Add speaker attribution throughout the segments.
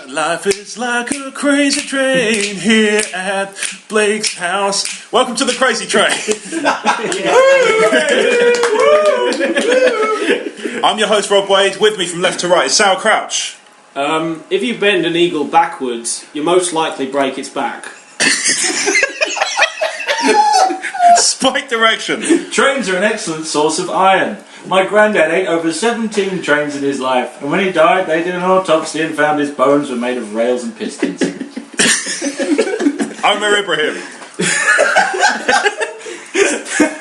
Speaker 1: Life is like a crazy train here at Blake's house. Welcome to the crazy train. I'm your host Rob Wade. With me from left to right is Sal Crouch.
Speaker 2: If you bend an eagle backwards, you most likely break its back.
Speaker 1: Spike direction.
Speaker 3: Trains are an excellent source of iron. My granddad ate over 17 trains in his life, and when he died, they did an autopsy and found his bones were made of rails and pistons.
Speaker 1: Omer Ibrahim.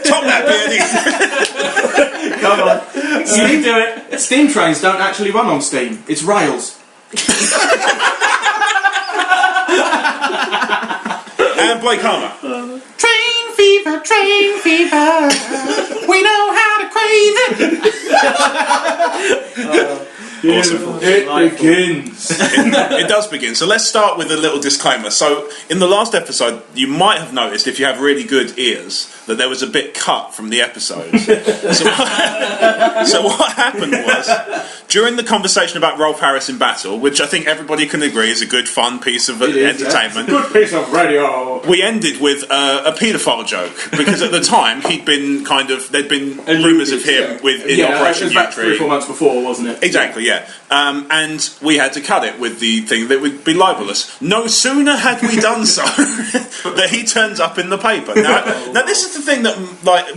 Speaker 1: Top that, Beardy.
Speaker 3: Come on, you do it.
Speaker 4: Steam trains don't actually run on steam. It's rails.
Speaker 1: And Blake Harmer.
Speaker 4: Train fever, train fever. We know how to crave it.
Speaker 1: Awesome.
Speaker 3: It begins.
Speaker 1: It does begin. So let's start with a little disclaimer. So in the last episode, you might have noticed, if you have really good ears, that there was a bit cut from the episode. So what happened was, during the conversation about Rolf Harris in battle, which I think everybody can agree is a good, fun piece of entertainment.
Speaker 4: Good piece of radio.
Speaker 1: We ended with a paedophile joke, because at the time there'd been rumours of him in Operation
Speaker 4: it was about 3 or 4 months before, wasn't it?
Speaker 1: Exactly, yeah. And we had to cut it with the thing that would be libelous. No sooner had we done so that he turns up in the paper. Now this is the thing that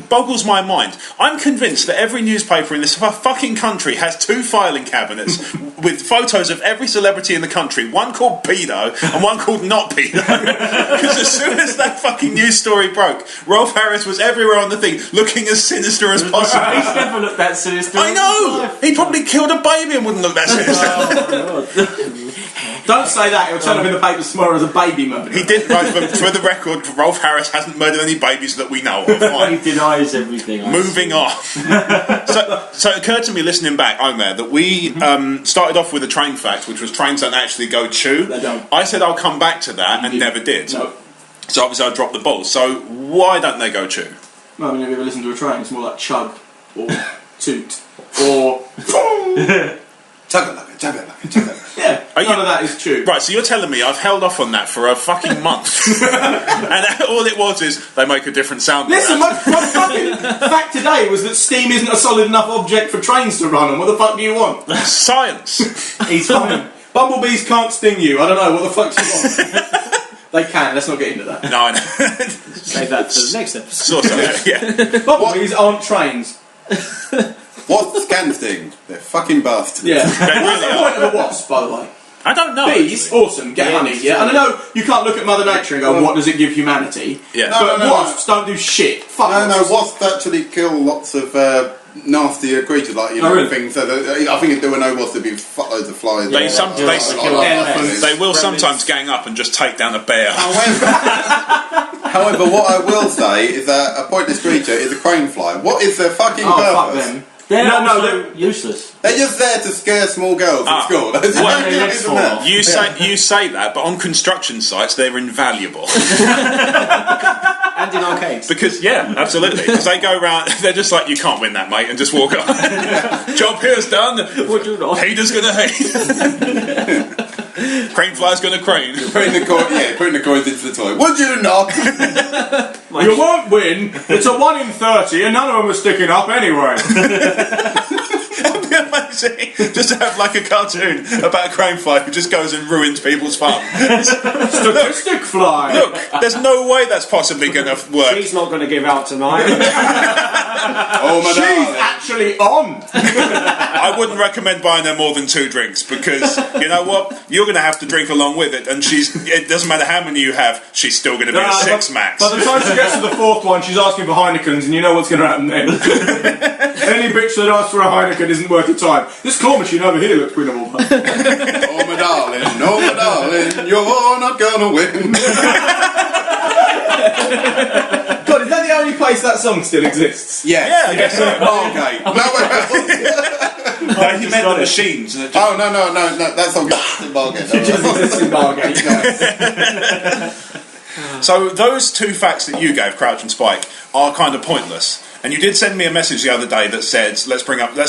Speaker 1: boggles my mind. I'm convinced that every newspaper in this fucking country has 2 filing cabinets with photos of every celebrity in the country, one called Pedo and one called Not Pedo. Because as soon as that fucking news story broke, Rolf Harris was everywhere on the thing, looking as sinister as possible.
Speaker 3: He's never looked that sinister.
Speaker 1: I know! He probably killed a baby and wouldn't look that sinister.
Speaker 4: Don't say that. It'll turn up in the papers tomorrow as a baby murder.
Speaker 1: He did, right, for the record, Rolf Harris hasn't murdered any babies that we know of. Fine.
Speaker 3: He denies everything.
Speaker 1: Moving on. So it occurred to me, listening back, Omer, that we started off with a train fact, which was trains don't actually go chew.
Speaker 4: They don't.
Speaker 1: I said I'll come back to that and never did.
Speaker 4: No.
Speaker 1: So obviously I dropped the ball. So why don't they go chew?
Speaker 4: Well, I mean, have you ever listened to a train? It's more like chug or toot or chugga-lugga, chugga-lugga, chugga-lugga. Yeah, none of that is true.
Speaker 1: Right, so you're telling me I've held off on that for a fucking month. And all it was is they make a different sound.
Speaker 4: Listen, my fucking fact today was that steam isn't a solid enough object for trains to run on. What the fuck do you want?
Speaker 1: Science.
Speaker 4: He's fine. Bumblebees can't sting you. I don't know. What the fuck do you want? They can. Let's not get into that.
Speaker 1: No, I know.
Speaker 2: Save that for the next episode.
Speaker 1: Sort of, yeah.
Speaker 4: Bumblebees aren't trains.
Speaker 5: Wasps can sting. They're fucking bastards.
Speaker 4: Yeah.
Speaker 1: They really
Speaker 4: What's the point of a wasp, by the way?
Speaker 1: I don't know.
Speaker 4: Bees, awesome, get honey, yeah. And I know you can't look at Mother Nature and go, what does it give humanity?
Speaker 1: Yeah.
Speaker 4: But wasps don't do shit. Fuck wasps.
Speaker 5: Wasps actually kill lots of nastier creatures, like,
Speaker 4: really?
Speaker 5: things. So I think if there were no wasps, there'd be fuckloads of flies.
Speaker 1: They
Speaker 4: elephants.
Speaker 1: They will sometimes gang up and just take down a bear.
Speaker 5: However, what I will say is that a pointless creature is a crane fly. What is their fucking
Speaker 4: Oh, fuck
Speaker 5: purpose?
Speaker 4: them.
Speaker 3: They're useless.
Speaker 5: They're just there to scare small girls at school. That's
Speaker 3: What
Speaker 5: the
Speaker 3: are
Speaker 5: only
Speaker 3: they
Speaker 5: reason
Speaker 3: next
Speaker 5: there.
Speaker 1: You say that, but on construction sites they're invaluable.
Speaker 2: And in arcades.
Speaker 1: Because absolutely. Because they go around, they're just like, you can't win that, mate, and just walk on. Job here's done.
Speaker 2: Would you not?
Speaker 1: Hater's gonna hate. Crane fly's gonna crane.
Speaker 5: Putting the coins into the toy. Would you not?
Speaker 4: You won't win. It's a 1 in 30 and none of them are sticking up anyway.
Speaker 1: It'd be amazing just to have like a cartoon about a crane fly who just goes and ruins people's fun.
Speaker 4: Statistic fly.
Speaker 1: Look, there's no way that's possibly going to work.
Speaker 2: She's not going to give out tonight.
Speaker 5: Oh my
Speaker 4: She's
Speaker 5: darling.
Speaker 4: actually on.
Speaker 1: I wouldn't recommend buying her more than 2 drinks because, you know what, you're going to have to drink along with it, and it doesn't matter how many you have, she's still going to be a 6 max.
Speaker 4: By the time she gets to the 4th one, she's asking for Heinekens, and you know what's going to happen then. Any bitch that asks for a Heineken isn't worth your time. This claw machine over here looks winnable.
Speaker 5: Oh my darling, you're not gonna win.
Speaker 4: God, is that the only place that song still exists?
Speaker 5: Yeah,
Speaker 1: I guess so.
Speaker 5: Okay. Nowhere else.
Speaker 1: You meant the machines. And
Speaker 5: Oh no, that's on Bargain.
Speaker 4: It just exists in Bargate.
Speaker 1: So those 2 facts that you gave, Crouch and Spike, are kind of pointless. And you did send me a message the other day that said, let's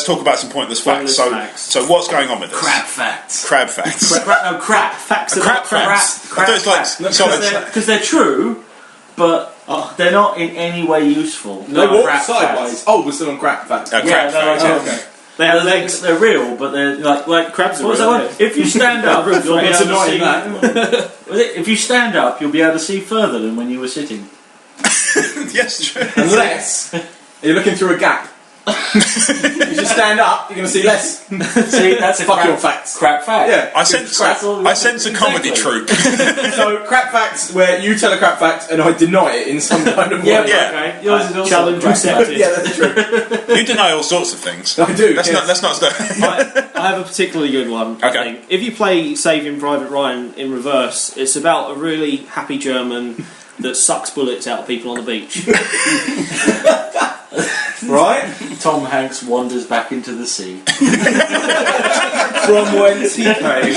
Speaker 1: talk about some pointless facts. So what's going on with this?
Speaker 3: Crap facts.
Speaker 1: Crab facts.
Speaker 3: Crap.
Speaker 2: Facts
Speaker 1: The
Speaker 2: about
Speaker 1: crap
Speaker 2: crabs.
Speaker 1: facts. I thought it was like solid.
Speaker 3: Because they're true, but they're not in any way useful.
Speaker 4: They walk
Speaker 3: crap
Speaker 4: sideways.
Speaker 3: facts.
Speaker 4: Oh, we're still on crap facts.
Speaker 1: Crab
Speaker 3: Yeah,
Speaker 1: facts.
Speaker 3: they're
Speaker 4: Okay.
Speaker 2: They have legs.
Speaker 3: They're real, but they're like
Speaker 2: Crabs are
Speaker 3: what was that
Speaker 2: real,
Speaker 3: one? If you stand up, you'll be able
Speaker 4: It's
Speaker 3: to
Speaker 4: annoying,
Speaker 3: see.
Speaker 4: that.
Speaker 3: If you stand up, you'll be able to see further than when you were sitting.
Speaker 1: Yes, true.
Speaker 4: Unless you're looking through a gap. If you stand up, you're going to see less.
Speaker 3: See, that's a
Speaker 4: Fuck
Speaker 3: crap,
Speaker 4: your facts.
Speaker 3: crap fact.
Speaker 4: Yeah.
Speaker 1: I sense a comedy
Speaker 3: Exactly.
Speaker 1: troupe.
Speaker 4: So, crap facts where you tell a crap fact and I deny it in some kind of way.
Speaker 3: Yeah,
Speaker 1: Yeah.
Speaker 3: okay. Yours is also
Speaker 2: Challenge
Speaker 3: crap
Speaker 2: accepted.
Speaker 4: Yeah, that's true.
Speaker 1: You deny all sorts of things.
Speaker 4: I do.
Speaker 1: Let's
Speaker 4: yes.
Speaker 1: not.
Speaker 2: I have a particularly good one.
Speaker 1: Okay.
Speaker 2: I think. If you play Saving Private Ryan in reverse, it's about a really happy German that sucks bullets out of people on the beach.
Speaker 4: Right?
Speaker 3: Tom Hanks wanders back into the sea.
Speaker 4: From whence he came.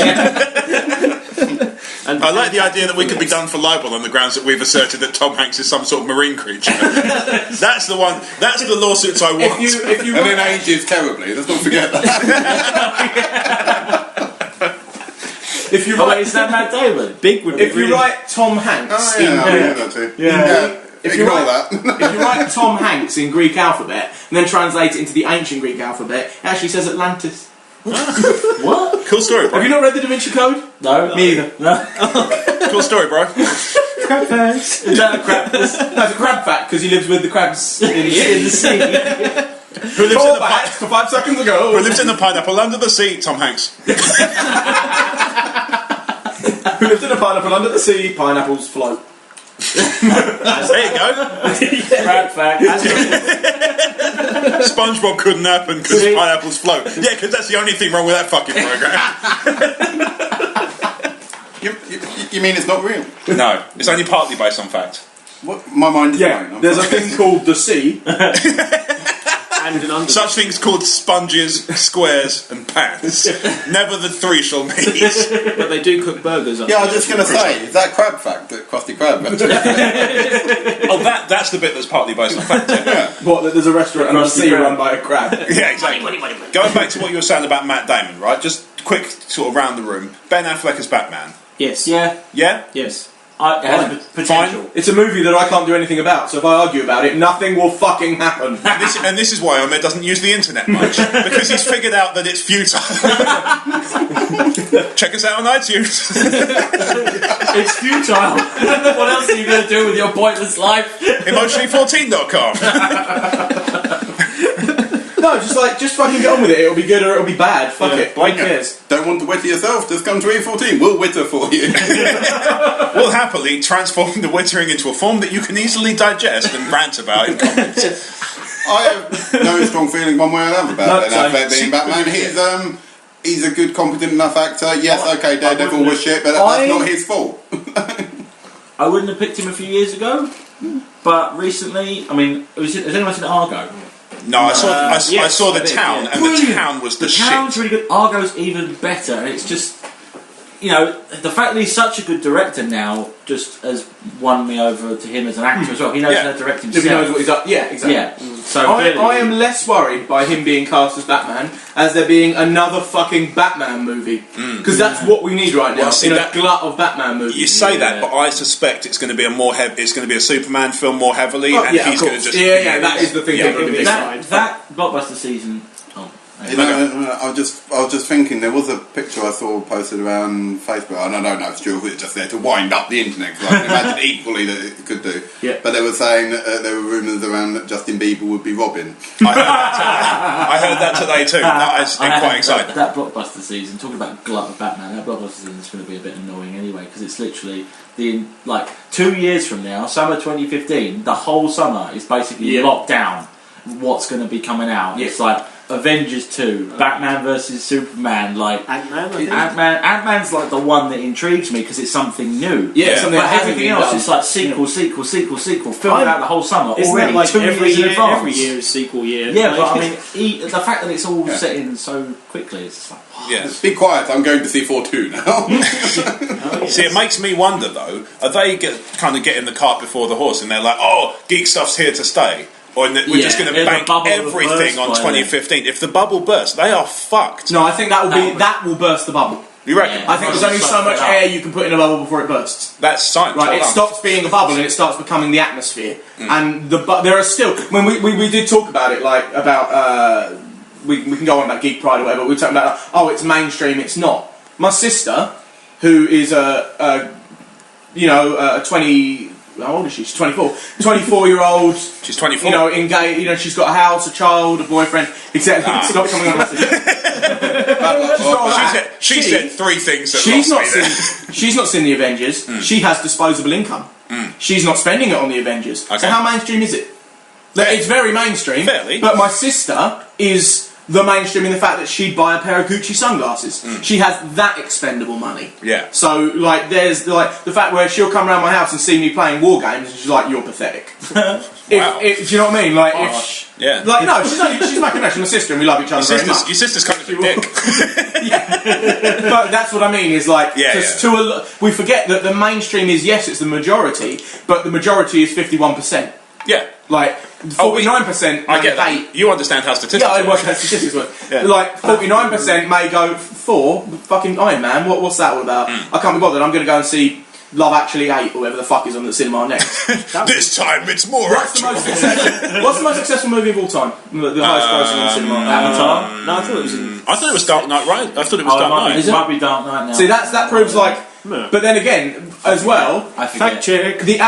Speaker 2: And
Speaker 1: I like the idea that we could be done for libel on the grounds that we've asserted that Tom Hanks is some sort of marine creature. That's the one. That's the lawsuits I want.
Speaker 4: If you
Speaker 5: And then ages terribly. Let's not forget that.
Speaker 4: If you
Speaker 3: Oh,
Speaker 4: write,
Speaker 3: wait, is that Matt Damon?
Speaker 2: big would be
Speaker 4: if you
Speaker 2: really-
Speaker 4: write Tom Hanks
Speaker 5: Oh,
Speaker 4: in
Speaker 5: yeah, I
Speaker 4: Greek,
Speaker 5: know that too.
Speaker 3: Yeah.
Speaker 4: if you
Speaker 5: Ignore
Speaker 4: write,
Speaker 5: that.
Speaker 4: if you write Tom Hanks in Greek alphabet and then translate it into the ancient Greek alphabet, it actually says Atlantis.
Speaker 3: What?
Speaker 1: Cool story, bro.
Speaker 4: Have you not read the Da Vinci Code?
Speaker 3: No.
Speaker 4: Me either.
Speaker 3: No.
Speaker 1: Cool story, bro.
Speaker 2: crab facts.
Speaker 3: Is that a crap?
Speaker 4: That's a crab fact because he lives with the crabs in
Speaker 3: In the sea.
Speaker 1: Who lives in
Speaker 4: Call
Speaker 1: the
Speaker 4: back for 5 seconds ago.
Speaker 1: Who lives in the pineapple under the sea? Tom Hanks.
Speaker 4: Who lived in a pineapple under the sea? Pineapples float.
Speaker 1: There you go.
Speaker 3: Crap fact.
Speaker 1: SpongeBob couldn't happen because
Speaker 3: See?
Speaker 1: pineapples float. Yeah, because that's the only thing wrong with that fucking program.
Speaker 5: You mean it's not real?
Speaker 1: No, it's only partly based on fact.
Speaker 5: What? My mind is blown.
Speaker 4: Yeah,
Speaker 5: I'm
Speaker 4: there's a
Speaker 5: sorry.
Speaker 4: thing called the sea.
Speaker 2: And an under.
Speaker 1: Such things called sponges, squares, and pans. Never the three shall meet.
Speaker 2: But they do cook burgers.
Speaker 5: Yeah, I was just going to say, is that crab fact, that Krusty Krab?
Speaker 1: Oh, that's the bit that's partly based on fact. Yeah,
Speaker 4: What, that there's a restaurant and a sea run by a crab.
Speaker 1: yeah, exactly. Going back to what you were saying about Matt Damon, right? Just quick sort of round the room. Ben Affleck as Batman.
Speaker 2: Yes.
Speaker 3: Yeah.
Speaker 1: Yeah?
Speaker 2: Yes.
Speaker 3: It has potential.
Speaker 4: It's a movie that I can't do anything about, so if I argue about it, nothing will fucking happen.
Speaker 1: And this is why Omer doesn't use the internet much. Because he's figured out that it's futile. Check us out on iTunes.
Speaker 3: It's futile. What else are you going to do with your pointless life?
Speaker 1: Emotionally14.com.
Speaker 4: No, just fucking get on with it. It'll be good or it'll be bad. Fuck it. Who cares?
Speaker 5: Don't want to witter yourself? Just come to E14. We'll witter for you.
Speaker 1: We'll happily transform the wittering into a form that you can easily digest and rant about in comments.
Speaker 5: I have no strong feeling one way or another about Ben Affleck being
Speaker 1: See,
Speaker 5: Batman. He's a good, competent enough actor. Yes, okay, Daredevil was shit, but that's not his fault.
Speaker 3: I wouldn't have picked him a few years ago, but recently, I mean, has anyone seen Argo?
Speaker 1: No, I saw the
Speaker 2: I did,
Speaker 1: town,
Speaker 2: yeah.
Speaker 1: and
Speaker 3: Brilliant.
Speaker 1: the town was the
Speaker 3: town's
Speaker 1: shit.
Speaker 3: really good. Argo's even better, and it's just, you know, the fact that he's such a good director now just has won me over to him as an actor as well. He knows how to direct
Speaker 4: If
Speaker 3: himself.
Speaker 4: he knows what he's up. Yeah, exactly.
Speaker 3: Yeah, so
Speaker 4: I
Speaker 3: clearly-
Speaker 4: am less worried by him being cast as Batman as there being another fucking Batman movie. Because that's what we need right now.
Speaker 1: Well, see,
Speaker 4: in a
Speaker 1: that-
Speaker 4: glut of Batman movies.
Speaker 1: You say that, but I suspect it's going to be it's going to be a Superman film more heavily,
Speaker 4: Oh,
Speaker 1: and
Speaker 4: yeah,
Speaker 1: he's
Speaker 4: of
Speaker 1: going to
Speaker 4: course.
Speaker 1: just
Speaker 4: Yeah, that is the thing.
Speaker 1: Yeah,
Speaker 4: people are
Speaker 2: it's
Speaker 4: gonna be-
Speaker 3: that Blockbuster season. Oh,
Speaker 5: You know, I was just thinking, there was a picture I saw posted around Facebook, and I don't know if Stuart was just there to wind up the internet, because I can imagine equally that it could do.
Speaker 3: Yeah.
Speaker 5: But they were saying that there were rumours around that Justin Bieber would be Robin.
Speaker 1: I heard that today too. That's quite exciting.
Speaker 3: That Blockbuster season, talking about glut of Batman, that Blockbuster season is going to be a bit annoying anyway, because it's literally 2 years from now, summer 2015, the whole summer is basically locked down. What's going to be coming out?
Speaker 4: Yeah.
Speaker 3: It's like Avengers 2, Batman versus Superman, like
Speaker 2: Ant-Man, I think.
Speaker 3: Ant-Man's like the one that intrigues me because it's something new.
Speaker 4: Yeah, something
Speaker 3: but
Speaker 4: that hasn't
Speaker 3: everything
Speaker 4: been
Speaker 3: else
Speaker 4: done.
Speaker 3: is like sequel, filmed out the whole summer
Speaker 2: Isn't
Speaker 3: already,
Speaker 2: that like
Speaker 3: 2
Speaker 2: every
Speaker 3: years in
Speaker 2: year?
Speaker 3: advance.
Speaker 2: Every year is sequel year.
Speaker 3: Yeah, but I
Speaker 2: Like-
Speaker 3: mean, the fact that it's all set in so quickly, it's just like, wow.
Speaker 1: Yes.
Speaker 5: Be quiet, I'm going to see 4-2 now.
Speaker 1: See, it makes me wonder though. Are they kind of getting the cart before the horse, and they're like, "Oh, geek stuff's here to stay." Or we're just going to
Speaker 3: If the
Speaker 1: bank
Speaker 3: bubble
Speaker 1: everything
Speaker 3: bursts
Speaker 1: on
Speaker 3: by
Speaker 1: 2015. If the bubble bursts, they are fucked.
Speaker 4: No, I think that will burst the bubble.
Speaker 1: You reckon?
Speaker 3: Yeah.
Speaker 4: I think there's only so much air you can put in a bubble before it bursts.
Speaker 1: That's science.
Speaker 4: Right,
Speaker 1: well
Speaker 4: it
Speaker 1: done.
Speaker 4: stops being a bubble and it starts becoming the atmosphere. And there are still when we did talk about it, like about we can go on about geek pride or whatever. We were talking about it's mainstream. It's not. My sister, who is a 20. How old is she? She's 24. 24-year-old.
Speaker 1: She's 24.
Speaker 4: You know, engaged. She's got a house, a child, a boyfriend. Exactly. Stop coming on.
Speaker 1: She said three things that
Speaker 4: She's not seen the Avengers. She has disposable income. She's not spending it on the Avengers.
Speaker 1: Okay.
Speaker 4: So how mainstream is it? It's very mainstream.
Speaker 1: Fairly.
Speaker 4: But my sister is the mainstream in the fact that she'd buy a pair of Gucci sunglasses. She has that expendable money.
Speaker 1: Yeah.
Speaker 4: So there's the fact where she'll come around my house and see me playing war games and she's like, "You're pathetic."
Speaker 1: Wow.
Speaker 4: Do you know what I mean? Like,
Speaker 1: Yeah.
Speaker 4: like no, she's making she's my sister and we love each other very much.
Speaker 1: Your sister's kind of a dick.
Speaker 4: But that's what I mean is like, we forget that the mainstream is, yes, it's the majority, but the majority is 51%.
Speaker 1: Yeah.
Speaker 4: Like 49%
Speaker 1: I get
Speaker 4: hate.
Speaker 1: that. You understand how statistics
Speaker 4: Yeah, I
Speaker 1: work.
Speaker 4: work how statistics work.
Speaker 1: Yeah.
Speaker 4: Like 49% may go for fucking Iron Man. What's that all about? I can't be bothered. I'm going to go and see Love Actually 8 or whatever the fuck is on the cinema next.
Speaker 1: This time it's more
Speaker 4: What's the most successful movie of all time? The highest grossing on the cinema.
Speaker 3: Avatar?
Speaker 2: No, I thought it was in.
Speaker 1: I thought it was Dark Knight, right? I thought it was Dark Knight.
Speaker 3: It might be Dark Knight now.
Speaker 4: See, that proves like. But then again, as well,
Speaker 3: I forget.
Speaker 2: Fact check.
Speaker 4: the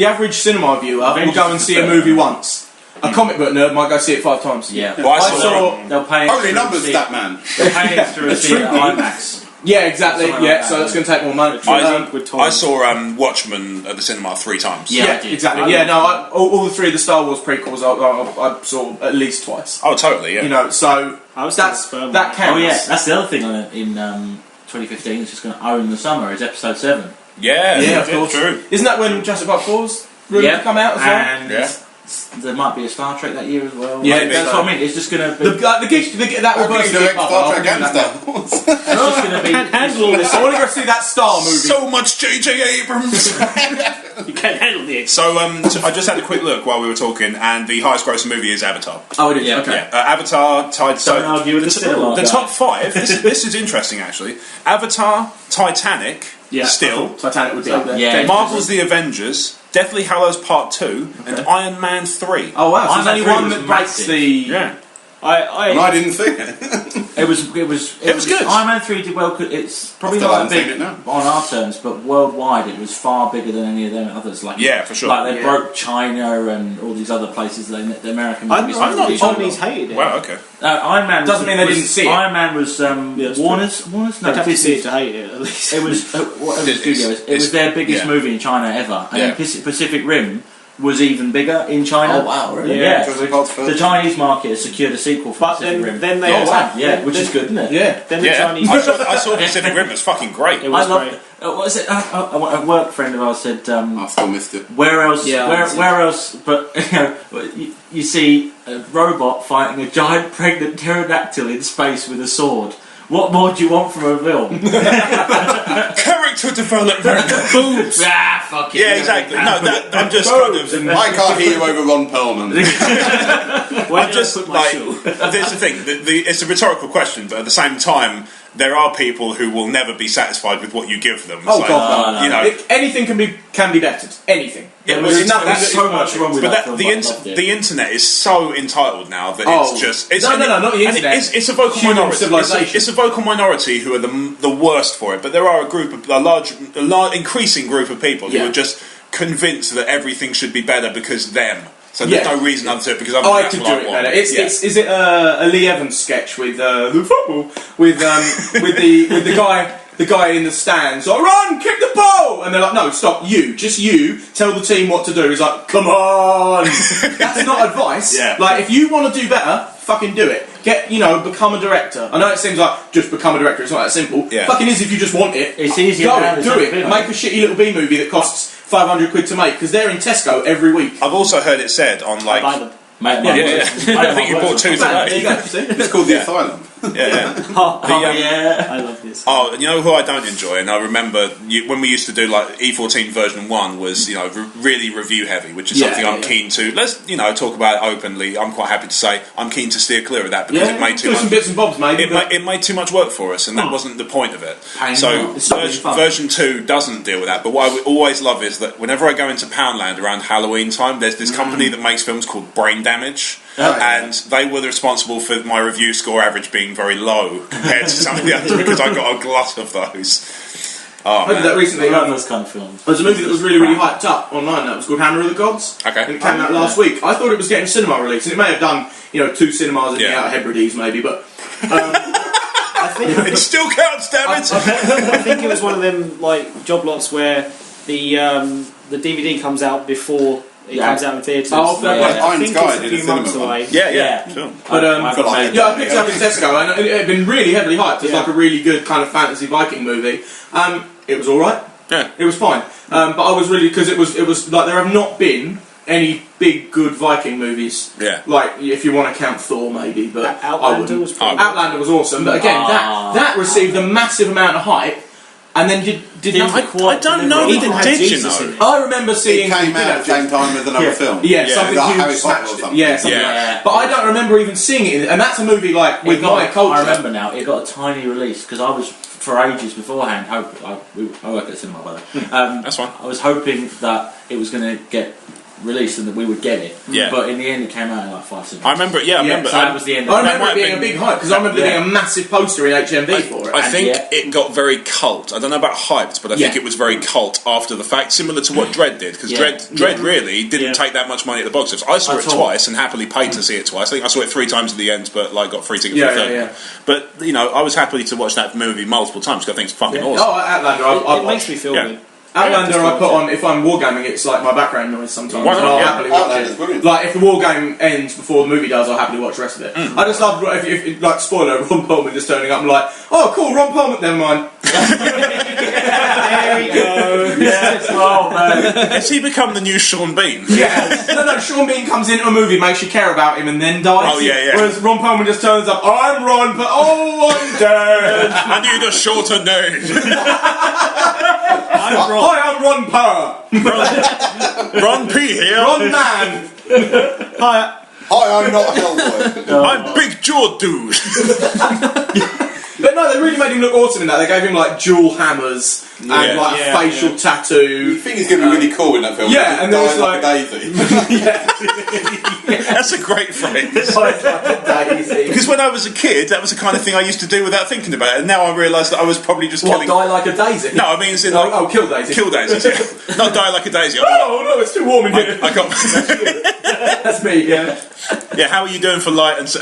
Speaker 4: average cinema viewer will go and see a movie once. A comic book nerd might go see it 5 times.
Speaker 3: Yeah.
Speaker 1: Well, I
Speaker 4: I
Speaker 1: saw
Speaker 4: saw.
Speaker 3: They'll pay
Speaker 5: Only numbers, that man.
Speaker 3: They'll pay extra to see it at IMAX.
Speaker 4: Yeah, exactly.
Speaker 3: Something
Speaker 4: Yeah,
Speaker 3: like
Speaker 4: so
Speaker 3: that.
Speaker 4: that's going to take more money.
Speaker 1: I saw Watchmen at the cinema 3 times.
Speaker 3: Yeah.
Speaker 4: Yeah, exactly. Yeah, no, all the 3 of the Star Wars prequels I saw at least twice.
Speaker 1: Oh, totally, yeah.
Speaker 4: You know, so that counts.
Speaker 3: Oh yeah, that's the other thing on it in 2015. It's just going to own the summer. Is Episode 7.
Speaker 1: Yeah,
Speaker 4: of course.
Speaker 1: True.
Speaker 4: Isn't that when Jurassic Park 4's rumored to come out as well?
Speaker 3: And there might be a Star Trek that year as well.
Speaker 4: Yeah,
Speaker 3: that's what I mean. It's just going to be.
Speaker 4: The that will burst
Speaker 5: Direct
Speaker 4: the
Speaker 5: Star Trek and Star Wars.
Speaker 3: It's just going to be.
Speaker 2: Can't handle all this.
Speaker 4: I want to go see that Star movie.
Speaker 1: So much J.J. Abrams.
Speaker 2: You can't handle the.
Speaker 1: So I just had a quick look while we were talking, and the highest grossing movie is Avatar.
Speaker 4: Oh, it is.
Speaker 3: Yeah.
Speaker 4: Okay.
Speaker 1: Yeah, Avatar,
Speaker 3: Don't argue with the cinema
Speaker 1: the
Speaker 3: guy.
Speaker 1: top 5. This is interesting, actually. Avatar, Titanic, still.
Speaker 4: Titanic would be up there.
Speaker 3: Yeah.
Speaker 1: Marvel's The Avengers, Deathly Hallows Part 2, and Iron Man 3.
Speaker 4: Oh wow! So
Speaker 3: Iron
Speaker 4: there's only
Speaker 3: Man 3
Speaker 4: one
Speaker 3: was
Speaker 4: that breaks
Speaker 3: massive.
Speaker 4: the.
Speaker 1: Yeah.
Speaker 5: And I didn't see it.
Speaker 3: It was
Speaker 1: It was good.
Speaker 3: Iron Man 3 did well. It's probably
Speaker 5: I still
Speaker 3: not
Speaker 5: haven't
Speaker 3: big
Speaker 5: seen it now.
Speaker 3: on our terms, but worldwide it was far bigger than any of them others. Like
Speaker 1: Yeah, for sure.
Speaker 3: Like they
Speaker 4: Yeah.
Speaker 3: broke China and all these other places. The American
Speaker 2: I'm
Speaker 3: movies.
Speaker 2: not
Speaker 3: didn't do
Speaker 2: Chinese
Speaker 3: well.
Speaker 2: hated it.
Speaker 1: Wow, okay.
Speaker 3: Iron Man
Speaker 4: Doesn't mean they didn't see it.
Speaker 3: Iron Man was
Speaker 2: that's
Speaker 3: Warner's. No,
Speaker 2: They'd have to
Speaker 3: Disney.
Speaker 2: see it to hate it at least.
Speaker 3: It was whatever
Speaker 1: It's-
Speaker 3: studio. It was their biggest movie in China ever, and
Speaker 1: Yeah.
Speaker 3: then Pacific Rim was even bigger in China.
Speaker 4: Oh wow! Really?
Speaker 3: Yeah.
Speaker 5: Jurassic Park's first.
Speaker 3: The Chinese market has secured a sequel for
Speaker 2: But
Speaker 3: Pacific Rim.
Speaker 2: then they
Speaker 3: oh, wow.
Speaker 2: attacked.
Speaker 3: Yeah, which is good, isn't it?
Speaker 4: Yeah.
Speaker 2: Then the
Speaker 1: Yeah,
Speaker 2: Chinese.
Speaker 1: I saw Pacific Rim. It's fucking great.
Speaker 2: It was
Speaker 3: I love
Speaker 2: great.
Speaker 3: it. What is it? A work friend of ours said,
Speaker 5: I still missed it.
Speaker 3: "Where else?
Speaker 2: Yeah,
Speaker 3: where else? But you see a robot fighting a giant pregnant pterodactyl in space with a sword. What more do you want from a film?"
Speaker 1: Character development.
Speaker 3: Boobs. Fuck it.
Speaker 1: Yeah, exactly. No, I'm just kind of.
Speaker 5: I can't hear you over Ron Perlman.
Speaker 2: Where
Speaker 1: I'm
Speaker 2: did
Speaker 1: just
Speaker 2: I put my
Speaker 1: like.
Speaker 2: shoe?
Speaker 1: There's the thing. It's a rhetorical question, but at the same time, there are people who will never be satisfied with what you give them. It's
Speaker 4: Oh
Speaker 1: like,
Speaker 4: god!
Speaker 3: no.
Speaker 1: you know.
Speaker 4: Anything can be bettered. Anything.
Speaker 1: Yeah,
Speaker 4: There's
Speaker 1: well, it's-
Speaker 4: nothing
Speaker 3: There's
Speaker 4: that-
Speaker 3: so much wrong with
Speaker 1: But
Speaker 3: that
Speaker 1: that,
Speaker 3: film. I loved it.
Speaker 1: the internet is so entitled now that
Speaker 4: Oh.
Speaker 1: it's just it's
Speaker 4: No, not the
Speaker 1: and
Speaker 4: internet.
Speaker 1: It's a vocal
Speaker 4: Human
Speaker 1: minority.
Speaker 4: civilization.
Speaker 1: It's a vocal minority who are the worst for it. But there are a large, increasing group of people who
Speaker 4: Yeah.
Speaker 1: are just convinced that everything should be better because them. So there's
Speaker 4: Yeah.
Speaker 1: no reason other to it because I'm
Speaker 4: I
Speaker 1: that's
Speaker 4: could
Speaker 1: what
Speaker 4: do
Speaker 1: I
Speaker 4: it
Speaker 1: want.
Speaker 4: better.
Speaker 1: Yeah.
Speaker 4: Is it a Lee Evans sketch with the football with the guy in the stands like run, kick the ball, and they're like, no, stop, just you tell the team what to do. He's like, come on, that's not advice.
Speaker 1: Yeah.
Speaker 4: Like if you want to do better, fucking do it. Become a director. I know it seems like just become a director. It's not that simple.
Speaker 1: Yeah.
Speaker 4: Fucking is if you just want it.
Speaker 3: It's easier
Speaker 4: Go
Speaker 3: than
Speaker 4: it, do it. Make a shitty little B movie that costs 500 quid to make because they're in Tesco every week.
Speaker 1: I've also heard it said on like
Speaker 2: Buy them.
Speaker 3: Mate,
Speaker 1: I think you bought 2
Speaker 4: There you
Speaker 1: today.
Speaker 4: go. See?
Speaker 5: It's called The Asylum.
Speaker 1: Yeah.
Speaker 3: yeah.
Speaker 2: I love this.
Speaker 1: Oh, you know who I don't enjoy, and I remember when we used to do like E14 version 1 was really review heavy, which is something I'm keen to. Let's talk about it openly. I'm quite happy to say I'm keen to steer clear of that because it made too much.
Speaker 4: Some bits and bobs, maybe.
Speaker 1: It made too much work for us, and that wasn't the point of it. So version 2 doesn't deal with that. But what I always love is that whenever I go into Poundland around Halloween time, there's this company that makes films called Brain Damage. And they were responsible for my review score average being very low compared to some of the others because I got a glut of those. Oh,
Speaker 4: I did that recently.
Speaker 3: I love those kind of films.
Speaker 4: There's a movie that was really, really hyped up online that was called Hammer of the Gods.
Speaker 1: Okay.
Speaker 4: And it came out last week. I thought it was getting cinema release, and it may have done, 2 cinemas in the Outer Hebrides maybe, but...
Speaker 2: I think
Speaker 1: it still counts, damn it!
Speaker 2: I think it was one of them job lots where the DVD comes out before it comes out in theatres.
Speaker 4: Oh, fair play.
Speaker 2: I think it's a few months away.
Speaker 1: Yeah. Sure.
Speaker 4: But I picked it up in Tesco, and it had been really heavily hyped. It's like a really good kind of fantasy Viking movie. It was all right.
Speaker 1: Yeah,
Speaker 4: it was fine. But I was really because it was like there have not been any big good Viking movies.
Speaker 1: Yeah.
Speaker 4: Like if you want to count Thor, maybe, but
Speaker 2: Outlander was
Speaker 4: Outlander was awesome. But again, that received a massive amount of hype. And then did nothing.
Speaker 1: I don't know if it did,
Speaker 4: I remember seeing...
Speaker 5: It came out at the same time as another film.
Speaker 4: Yeah, something
Speaker 5: like
Speaker 4: huge
Speaker 5: Harry Potter or
Speaker 4: smashed it.
Speaker 5: something.
Speaker 4: Yeah, something like that. But I don't remember even seeing it. And that's a movie with my culture.
Speaker 3: I remember now, it got a tiny release because I was, for ages beforehand, I work at a cinema by the way.
Speaker 1: That's fine.
Speaker 3: I was hoping that it was going to get released and that we would get it.
Speaker 1: Yeah.
Speaker 3: But in the end, it came out in like 5 seconds.
Speaker 1: I remember it. Yeah, I remember.
Speaker 3: So that was the end.
Speaker 4: I remember it being a big hype because I remember there being a massive poster in HMV for it.
Speaker 1: I think it got very cult. I don't know about hyped, but I think it was very cult after the fact, similar to what Dredd did. Because Dredd really didn't take that much money at the box office. I saw it twice and happily paid to see it twice. I think I saw it 3 times at the end, but got free tickets for the third. But I was happy to watch that movie multiple times because I think it's fucking awesome.
Speaker 4: Oh, Outlander!
Speaker 2: It makes me feel good.
Speaker 4: Outlander I put on, if I'm wargaming, it's like my background noise sometimes.
Speaker 1: Why not?
Speaker 4: I'll happily watch it.
Speaker 5: Brilliant.
Speaker 4: Like, if the war game ends before the movie does, I'll happily watch the rest of it. I just love, if like, spoiler, Ron Perlman just turning up and like, oh, cool, Ron Perlman, never mind.
Speaker 2: There we go.
Speaker 3: Yes, oh man.
Speaker 1: Has he become the new Sean Bean?
Speaker 4: Yeah. No, Sean Bean comes into a movie, makes you care about him, and then dies.
Speaker 1: Oh, yeah.
Speaker 4: Whereas Ron Perlman just turns up, I'm Ron, but I'm dead.
Speaker 1: I need a shorter name.
Speaker 4: Hi, I'm Ron Power.
Speaker 1: Ron P here.
Speaker 4: Ron Man.
Speaker 5: Hi, I'm not Hellboy.
Speaker 1: I'm Big Jaw Dude.
Speaker 4: But no, they really made him look awesome in that. They gave him like dual hammers and like a facial tattoo.
Speaker 5: You think he's going to be really cool in that film?
Speaker 4: Yeah, and there was like
Speaker 5: a daisy.
Speaker 1: That's a great phrase.
Speaker 4: daisy.
Speaker 1: Because when I was a kid, that was the kind of thing I used to do without thinking about it. And now I realise that I was probably just killing.
Speaker 4: Die like a daisy?
Speaker 1: No, I mean as in like
Speaker 4: kill daisy.
Speaker 1: Kill daisies. Yeah. Not die like a daisy.
Speaker 4: Oh no, it's too warm in here.
Speaker 1: I got.
Speaker 4: That's me. Yeah.
Speaker 1: Yeah. How are you doing for light and
Speaker 4: It's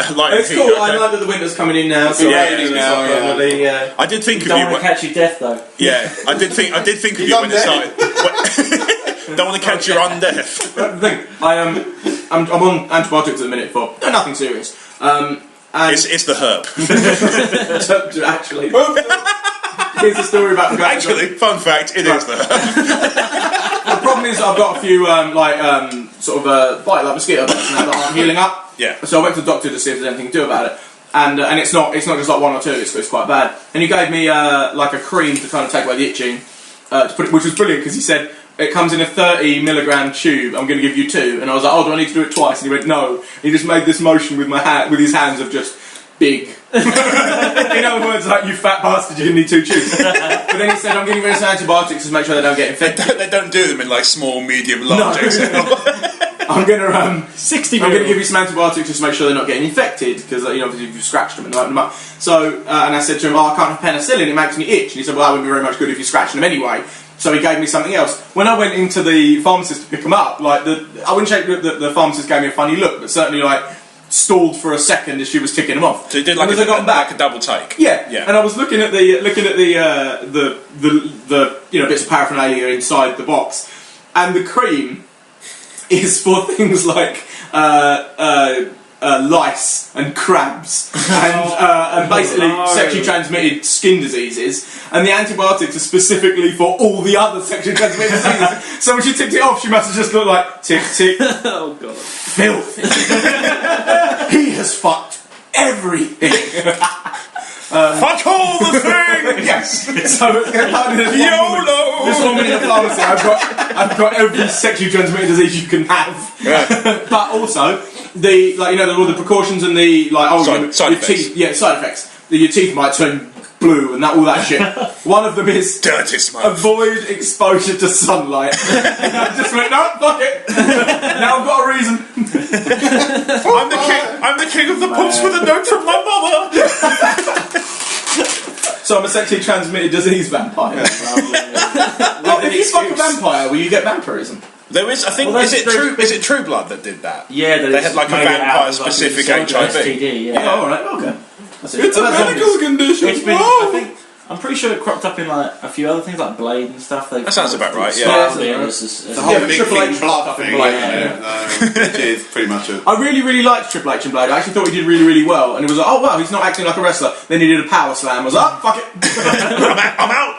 Speaker 1: heat?
Speaker 4: cool.
Speaker 1: Okay.
Speaker 4: I know that the winter's coming in now. So
Speaker 5: raining now.
Speaker 4: Yeah.
Speaker 1: I did think of
Speaker 3: Don't
Speaker 1: you.
Speaker 3: want to catch your death though.
Speaker 1: Yeah, I did think of you when it started. Don't want to catch your undeath.
Speaker 4: The thing, I'm on antibiotics at the minute for nothing serious. And
Speaker 1: It's the herb.
Speaker 4: actually, here's the story about the guy.
Speaker 1: Actually, fun fact, it is the herb.
Speaker 4: The problem is I've got a few sort of bite like mosquito bites now that aren't healing up.
Speaker 1: Yeah.
Speaker 4: So I went to the doctor to see if there's anything to do about it. And it's not just like 1 or 2. It's quite bad. And he gave me like a cream to kind of take away the itching, which was brilliant because he said it comes in a 30mg tube. I'm going to give you 2. And I was like, oh, do I need to do it twice? And he went, no. He just made this motion with with his hands of just big. In other words, like, you fat bastard, you're going to need 2 tubes. But then he said, I'm giving you some antibiotics to make sure they don't get infected.
Speaker 1: They don't do them in like small, medium, large.
Speaker 4: I'm going to
Speaker 2: 60
Speaker 4: I'm going to give you some antibiotics just to make sure they're not getting infected because if you've scratched them and opened them up. So and I said to him, I can't have penicillin, it makes me itch. And he said, well, that wouldn't be very much good if you're scratching them anyway. So he gave me something else. When I went into the pharmacist to pick them up, I wouldn't say that the pharmacist gave me a funny look, but certainly stalled for a second as she was ticking them off.
Speaker 1: So he did like a double take.
Speaker 4: Yeah. And I was looking at the bits of paraphernalia inside the box, and the cream is for things like lice and crabs and basically sexually transmitted skin diseases, and the antibiotics are specifically for all the other sexually transmitted diseases. So when she ticked it off, she must have just looked like tick tick.
Speaker 2: Oh god.
Speaker 4: Filth. He has fucked everything.
Speaker 1: Fuck all the things!
Speaker 4: Yes. So
Speaker 1: YOLO!
Speaker 4: This 1 minute of pharmacy, I've got every sexually transmitted disease you can have.
Speaker 1: Yeah.
Speaker 4: But also all the precautions and the
Speaker 1: Side
Speaker 4: your
Speaker 1: effects.
Speaker 4: teeth. Yeah, side effects. Your teeth might turn blue and all that shit. One of them is
Speaker 1: Dirty smoke.
Speaker 4: avoid exposure to sunlight. I just went, no, fuck it. Now I've got a reason.
Speaker 1: I'm the king of the pubs with a note from my mother.
Speaker 4: So I'm a sexually transmitted disease vampire. Well, if you fuck a vampire, will you get vampirism?
Speaker 1: There is, I think,
Speaker 3: Well,
Speaker 1: is it True Blood that did that?
Speaker 3: Yeah,
Speaker 1: They had like a vampire-specific HIV.
Speaker 3: STD, yeah.
Speaker 4: Oh, alright, okay.
Speaker 5: It's a medical condition.
Speaker 3: It's been, I think, I'm pretty sure it cropped up in like a few other things like Blade and stuff.
Speaker 1: That sounds about right, yeah.
Speaker 5: The whole
Speaker 4: Yeah, but
Speaker 5: big
Speaker 4: Triple
Speaker 5: thing
Speaker 4: H
Speaker 5: blood
Speaker 4: fucking
Speaker 5: thing,
Speaker 4: Blade,
Speaker 5: which is pretty much it.
Speaker 4: I really, really liked Triple H and Blade. I actually thought he did really, really well. And it was like, oh wow, he's not acting like a wrestler. Then he did a power slam. I was like, oh, fuck it.
Speaker 1: I'm out.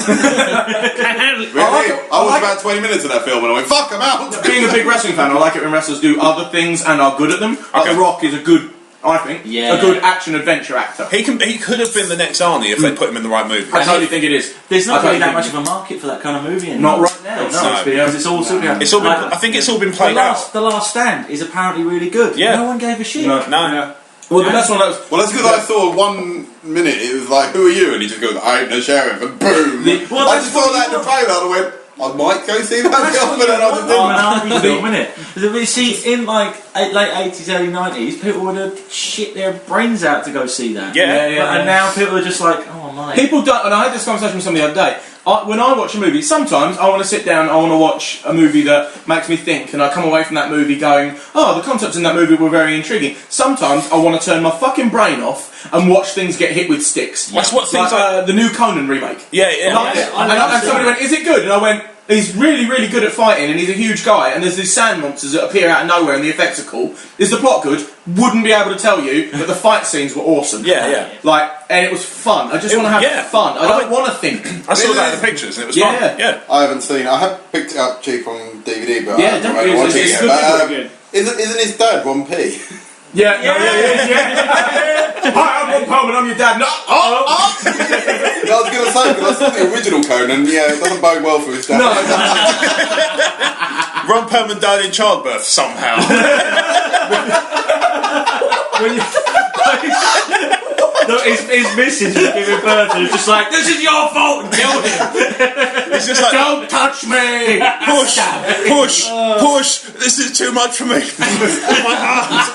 Speaker 5: Really? I was about 20 minutes of that film and I went, fuck, I'm out!
Speaker 4: Being a big wrestling fan, I like it when wrestlers do other things and are good at them. Like
Speaker 1: Okay.
Speaker 4: The Rock is a good, I think, a good action-adventure actor.
Speaker 1: He could have been the next Arnie if they put him in the right movie.
Speaker 4: I totally think it is.
Speaker 3: There's not
Speaker 4: I
Speaker 3: really that
Speaker 4: totally
Speaker 3: much of a market for that kind of movie
Speaker 4: Not
Speaker 3: anymore.
Speaker 4: right now,
Speaker 3: It's
Speaker 4: no.
Speaker 3: not, because it's all superhero.
Speaker 1: It's all been,
Speaker 3: Like,
Speaker 1: I think it's all been played out.
Speaker 3: The Last Stand is apparently really good.
Speaker 1: Yeah.
Speaker 3: No one gave a shit.
Speaker 1: No.
Speaker 4: Well, that's one of those.
Speaker 5: Well, that's because I saw 1 minute, it was like, who are you? And he just goes, I'm the sheriff, and boom!
Speaker 3: Well,
Speaker 5: I
Speaker 3: that's
Speaker 5: just saw that in the trailer and I went, I might go see that film, but then I just didn't.
Speaker 3: Film, innit? You see, in like late 80s, early 90s, people would have shit their brains out to go see that.
Speaker 1: Yeah.
Speaker 3: And now people are just like, oh my.
Speaker 4: People don't, and I had this conversation with somebody the other day. When I watch a movie, sometimes I want to sit down, I want to watch a movie that makes me think, and I come away from that movie going, oh, the concepts in that movie were very intriguing. Sometimes I want to turn my fucking brain off and watch things get hit with sticks.
Speaker 1: That's what things like
Speaker 4: the new Conan remake.
Speaker 1: yeah.
Speaker 4: And somebody went, is it good? And I went, he's really, really good at fighting, and he's a huge guy, and there's these sand monsters that appear out of nowhere, and the effects are cool. Is the plot good? Wouldn't be able to tell you, but the fight scenes were awesome.
Speaker 1: Yeah.
Speaker 4: And it was fun. I just want to have fun. I don't want to think.
Speaker 1: I saw that in the pictures and it was fun. Yeah.
Speaker 5: I haven't seen. I have picked it up cheap on DVD, but
Speaker 4: Yeah,
Speaker 5: I haven't
Speaker 4: definitely.
Speaker 5: watched it
Speaker 4: It's
Speaker 5: yet.
Speaker 4: good,
Speaker 5: But,
Speaker 4: good.
Speaker 5: Isn't his dad Ron P?
Speaker 4: Yeah. Hi, I'm Ron Perlman, I'm your dad. No.
Speaker 5: I was going to say, because I saw the original Conan. Yeah, it doesn't bode well for his dad.
Speaker 1: Ron Perlman died in childbirth somehow.
Speaker 3: His missus was giving birth and was just like, this is your fault, and killed him.
Speaker 1: It's just like,
Speaker 4: Don't touch me.
Speaker 1: push. This is too much for me. My heart.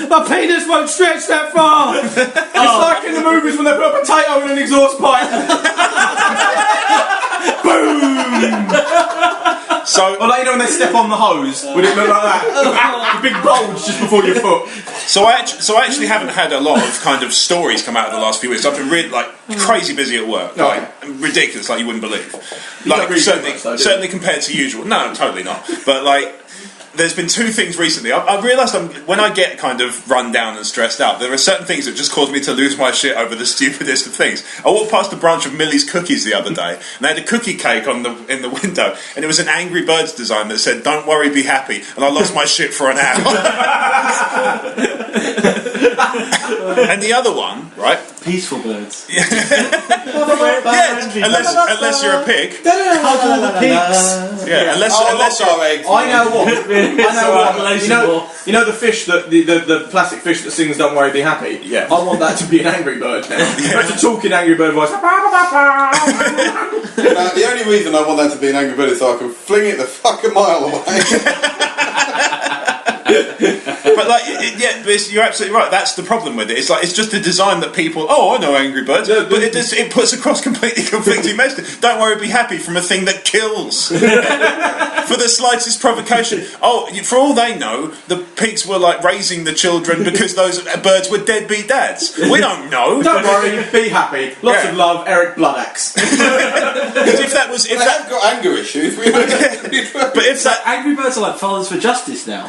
Speaker 2: My penis won't stretch that far.
Speaker 4: It's like in the movies when they put a potato in an exhaust pipe.
Speaker 1: So,
Speaker 4: Or like, when they step on the hose, would it look like that? A big bulge just before your foot.
Speaker 1: So I actually haven't had a lot of kind of stories come out of the last few weeks. I've been really crazy busy at work, ridiculous, like you wouldn't believe. Like
Speaker 4: really
Speaker 1: certainly compared to usual. No, totally not. But there's been two things recently. I've realised when I get kind of run down and stressed out, there are certain things that just cause me to lose my shit over the stupidest of things. I walked past a branch of Millie's Cookies the other day, and they had a cookie cake in the window, and it was an Angry Birds design that said, "Don't worry, be happy," and I lost my shit for an hour. And the other one, right?
Speaker 3: Peaceful birds.
Speaker 1: Yeah, unless you're a pig. Yeah, unless you're eggs.
Speaker 4: I know what. You know the fish that the plastic fish that sings "Don't Worry, Be Happy."
Speaker 1: Yeah.
Speaker 4: I want that to be an Angry Bird now. That's a talking Angry Bird voice.
Speaker 5: The only reason I want that to be an Angry Bird is so I can fling it the fucking mile away.
Speaker 1: But you're absolutely right. That's the problem with it. It's just a design that people. Oh, I know Angry Birds, but it puts across completely conflicting messages. Don't worry, be happy from a thing that kills for the slightest provocation. Oh, for all they know, the pigs were raising the children because those birds were deadbeat dads. We don't know.
Speaker 4: Don't worry, be happy. Lots of love, Eric Bloodaxe.
Speaker 5: If they've got anger issues, we don't
Speaker 1: but if that
Speaker 3: Angry Birds are like Fathers for Justice now.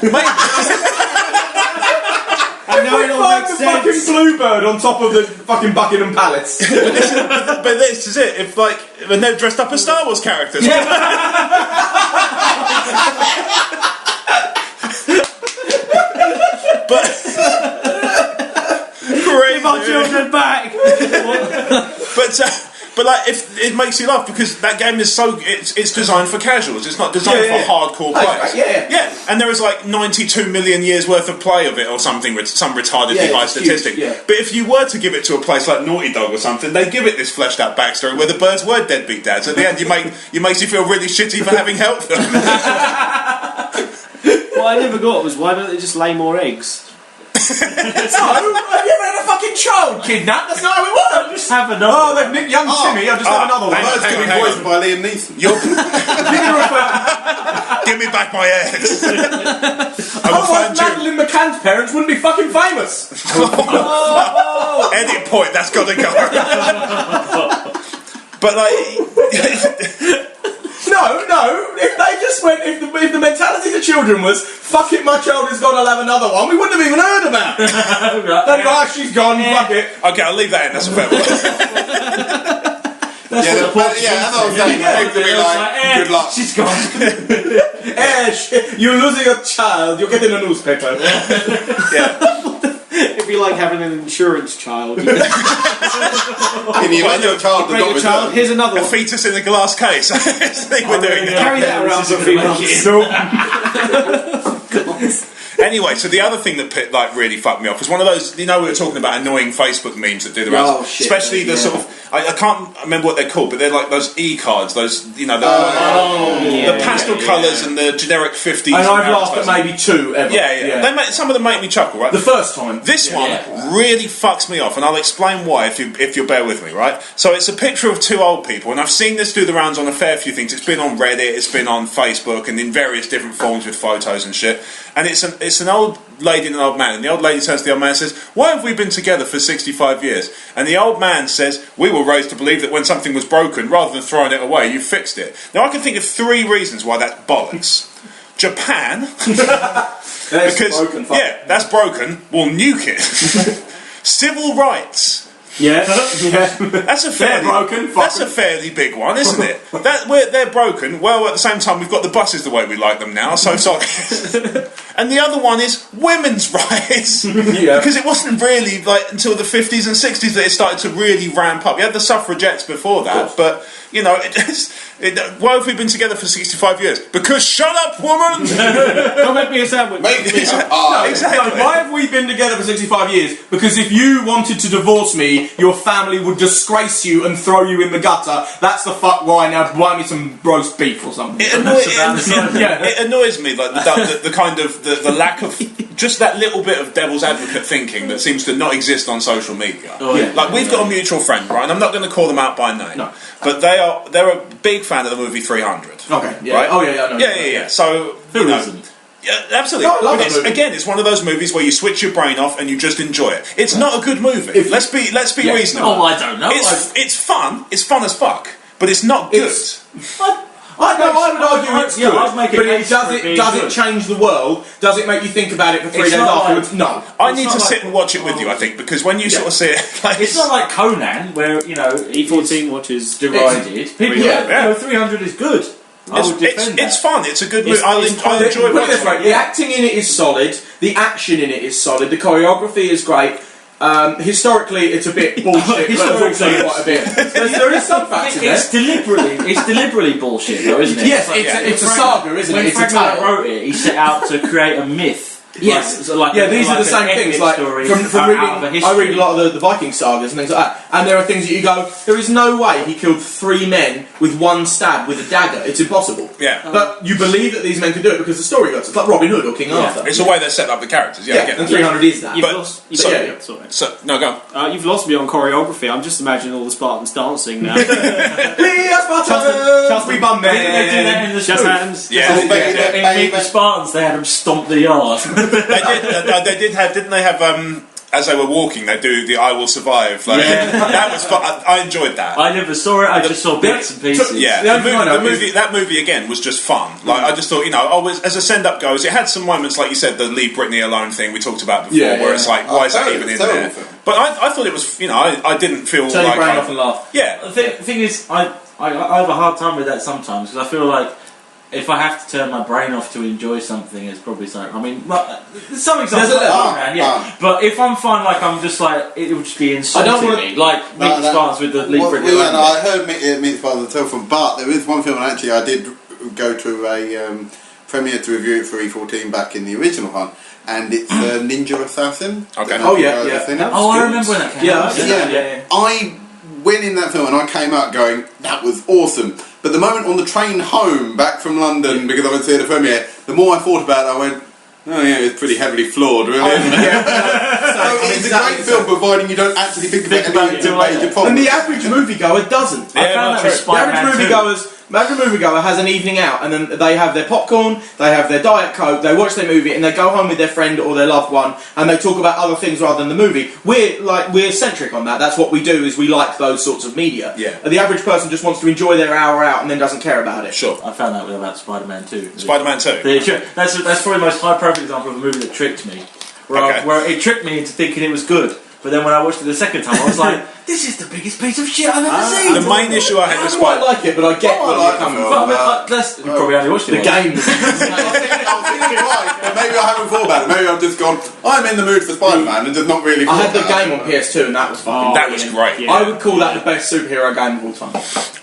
Speaker 2: I know it all makes
Speaker 4: the
Speaker 2: sense.
Speaker 4: fucking bluebird on top of the fucking Buckingham Palace.
Speaker 1: but this is it. If when they're dressed up as Star Wars characters.
Speaker 2: He's back.
Speaker 1: But like, if it makes you laugh because that game is it's designed for casuals. It's not designed for hardcore players.
Speaker 4: Yeah.
Speaker 1: And there is like 92 million years worth of play of it or something with some retardedly high statistic.
Speaker 4: Huge,
Speaker 1: But if you were to give it to a place like Naughty Dog or something, they give it this fleshed out backstory where the birds were deadbeat dads. At the end, you makes you feel really shitty for having helped them.
Speaker 2: What I never got was why don't they just lay more eggs?
Speaker 4: No, have you ever had a fucking child kidnapped? That's not how it works.
Speaker 2: Just have another.
Speaker 4: Oh, they've nicked young Timmy. I'll just have another one.
Speaker 5: Birds can be
Speaker 1: hang on.
Speaker 5: voiced by Liam Neeson.
Speaker 1: Give me back my eggs. I will
Speaker 4: Otherwise,
Speaker 1: find you.
Speaker 4: Madeline McCann's parents wouldn't be fucking famous.
Speaker 1: Edit point. That's got to go. But like.
Speaker 4: No. If they just went, if the mentality of the children was, fuck it, my child is gone, I'll have another one, we wouldn't have even heard about it. They'd go, oh, she's gone, fuck it.
Speaker 1: Okay, I'll leave that in. That's a fair one.
Speaker 3: That's what the plot
Speaker 5: that's what I'm saying. Good luck.
Speaker 3: She's gone.
Speaker 4: You're losing a child, you're getting a newspaper.
Speaker 2: It'd be like having an insurance child.
Speaker 5: Can you imagine your child
Speaker 2: Break your child. Here's another
Speaker 1: A
Speaker 2: one.
Speaker 1: fetus in a glass case. I think we're doing it.
Speaker 2: Carry that around for a few months.
Speaker 1: Anyway, so the other thing that really fucked me off was one of those, we were talking about annoying Facebook memes that do the rounds.
Speaker 4: Oh, shit,
Speaker 1: especially the sort of, I can't remember what they're called, but they're like those e-cards, those, the pastel colours and the generic 50s.
Speaker 4: And I've laughed at maybe two ever.
Speaker 1: Yeah. Some of them make me chuckle, right?
Speaker 4: The first time.
Speaker 1: This one really fucks me off, and I'll explain why if you'll bear with me, right? So it's a picture of two old people, and I've seen this do the rounds on a fair few things. It's been on Reddit, it's been on Facebook, and in various different forms with photos and shit. And it's an old lady and an old man, and the old lady turns to the old man and says, "Why have we been together for 65 years?" And the old man says, "We were raised to believe that when something was broken, rather than throwing it away, you fixed it." Now I can think of 3 reasons why that's bollocks. Japan, because
Speaker 4: broken,
Speaker 1: that's broken. We'll nuke it. Civil rights. That's a fairly big one, isn't it? They're broken. Well, at the same time, we've got the buses the way we like them now. So sorry. And the other one is women's rights, because it wasn't really like until the 50s and 60s that it started to really ramp up. You had the suffragettes before that, but why have we been together for 65 years? Because shut up, woman!
Speaker 2: Don't make me a sandwich.
Speaker 1: Exactly.
Speaker 4: Why have we been together for 65 years? Because if you wanted to divorce me, your family would disgrace you and throw you in the gutter. That's the fuck why. Now buy me some roast beef or something.
Speaker 1: It annoys me, like the kind of the lack of just that little bit of devil's advocate thinking that seems to not exist on social media. Like we've got a mutual friend, right? And I'm not going to call them out by name, but they're a big fan of the movie 300.
Speaker 4: Okay, yeah.
Speaker 1: Right?
Speaker 4: Oh yeah, I know.
Speaker 1: Yeah. So
Speaker 3: Who isn't?
Speaker 1: Yeah, absolutely.
Speaker 4: No, I love that movie.
Speaker 1: Again, it's one of those movies where you switch your brain off and you just enjoy it. It's not a good movie. Let's be reasonable.
Speaker 3: Oh, I don't know.
Speaker 1: It's fun. It's fun as fuck, but it's not good.
Speaker 4: I would argue it's good,
Speaker 3: I'd make a
Speaker 4: but
Speaker 3: case
Speaker 4: does
Speaker 3: for it being
Speaker 4: it
Speaker 3: good.
Speaker 4: change the world? Does it make you think about it for 3
Speaker 3: It's
Speaker 4: days
Speaker 3: not
Speaker 4: afterwards? No.
Speaker 1: I need to sit and watch it with you, I think, because when you sort of see it, like,
Speaker 3: It's not like Conan, where
Speaker 2: E14 watches
Speaker 3: derided. People, 300 is good. I would defend
Speaker 1: it's
Speaker 3: that.
Speaker 1: fun. It's a good movie. I enjoy
Speaker 4: Put it this
Speaker 1: watching
Speaker 4: way:
Speaker 1: it.
Speaker 4: the acting in it is solid, the action in it is solid, the choreography is great. Historically, it's a bit bullshit.
Speaker 3: Historically,
Speaker 4: quite a bit. There is some facts in there.
Speaker 3: It's deliberately bullshit, though, isn't it?
Speaker 4: Yes, it's a saga, isn't it?
Speaker 3: When
Speaker 4: It's a
Speaker 3: Fragment
Speaker 4: tale.
Speaker 3: wrote it, he set out to create a myth.
Speaker 4: Yes, these are the same things. Like from reading, I read a lot of the Viking sagas and things like that, and there are things that you go, there is no way he killed 3 men with 1 stab with a dagger. It's impossible.
Speaker 1: Yeah.
Speaker 4: But you believe that these men can do it because the story goes. It's like Robin Hood or King Arthur.
Speaker 1: It's the way they set up the characters. Yeah, I get
Speaker 4: and
Speaker 1: that.
Speaker 4: 300 is that.
Speaker 2: Sorry.
Speaker 1: No, go.
Speaker 2: You've lost me on choreography. I'm just imagining all the Spartans dancing now.
Speaker 4: Spartans, we bum
Speaker 3: Didn't they do that in the
Speaker 2: Just
Speaker 3: story?
Speaker 2: hands.
Speaker 1: Yeah.
Speaker 3: In Meet the Spartans, they had them stomp the yard.
Speaker 1: They did have, didn't they have, as they were walking, they do the "I will survive." Like, that was fun. I enjoyed that.
Speaker 3: I never saw it. I just saw bits and pieces.
Speaker 1: Yeah, that movie again was just fun. Like I just thought, as a send-up goes, it had some moments, like you said, the "Leave Britney Alone" thing we talked about before, where it's like, why is that even in there? But I thought it was, I didn't feel
Speaker 4: Turn
Speaker 1: like
Speaker 4: your brain off and laugh.
Speaker 1: Yeah.
Speaker 3: The thing is, I have a hard time with that sometimes because I feel like if I have to turn my brain off to enjoy something, it's probably something. I mean, well, there's some examples. But if I'm fine, like I'm just like it would just be insulting me, like Meet the Spartans with the lead Britain.
Speaker 5: I heard Meet the Spartans on the telephone, but there is one film, and actually I did go to a premiere to review it for E14 back in the original one, and it's Ninja Assassin.
Speaker 1: Okay.
Speaker 5: Oh yeah.
Speaker 3: I remember when that came out.
Speaker 5: Yeah. I went in that film and I came out going, that was awesome. But the moment on the train home back from London, because I went to see the premiere, the more I thought about it, I went, oh yeah, it's pretty heavily flawed, really, isn't it? It's a great film, providing you don't actually think about any major problems.
Speaker 4: And the average moviegoer doesn't.
Speaker 1: I found that with
Speaker 4: Spider-Man. The average moviegoer has an evening out, and then they have their popcorn, they have their Diet Coke, they watch their movie, and they go home with their friend or their loved one, and they talk about other things rather than the movie. We're centric on that. That's what we do. Is we like those sorts of media.
Speaker 1: Yeah.
Speaker 4: The average person just wants to enjoy their hour out and then doesn't care about it.
Speaker 1: Sure.
Speaker 3: I found that about Spider-Man 2.
Speaker 1: Spider-Man 2.
Speaker 3: That's probably the most high-profile example of a movie that tricked me. Where it tricked me into thinking it was good. But then when I watched it the second time, I was like, this is the biggest piece of shit I've ever seen.
Speaker 1: The main issue I had with
Speaker 4: I like it, but I get where you're coming from.
Speaker 3: You probably only watched it
Speaker 4: The game.
Speaker 5: Maybe I haven't thought about it. Maybe I've just gone, I'm in the mood for Spider-Man, and just not really
Speaker 4: I had the
Speaker 5: thought
Speaker 4: game on PS2, and that was fucking.
Speaker 1: That was great.
Speaker 2: Yeah.
Speaker 4: I would call that the best superhero game of all time.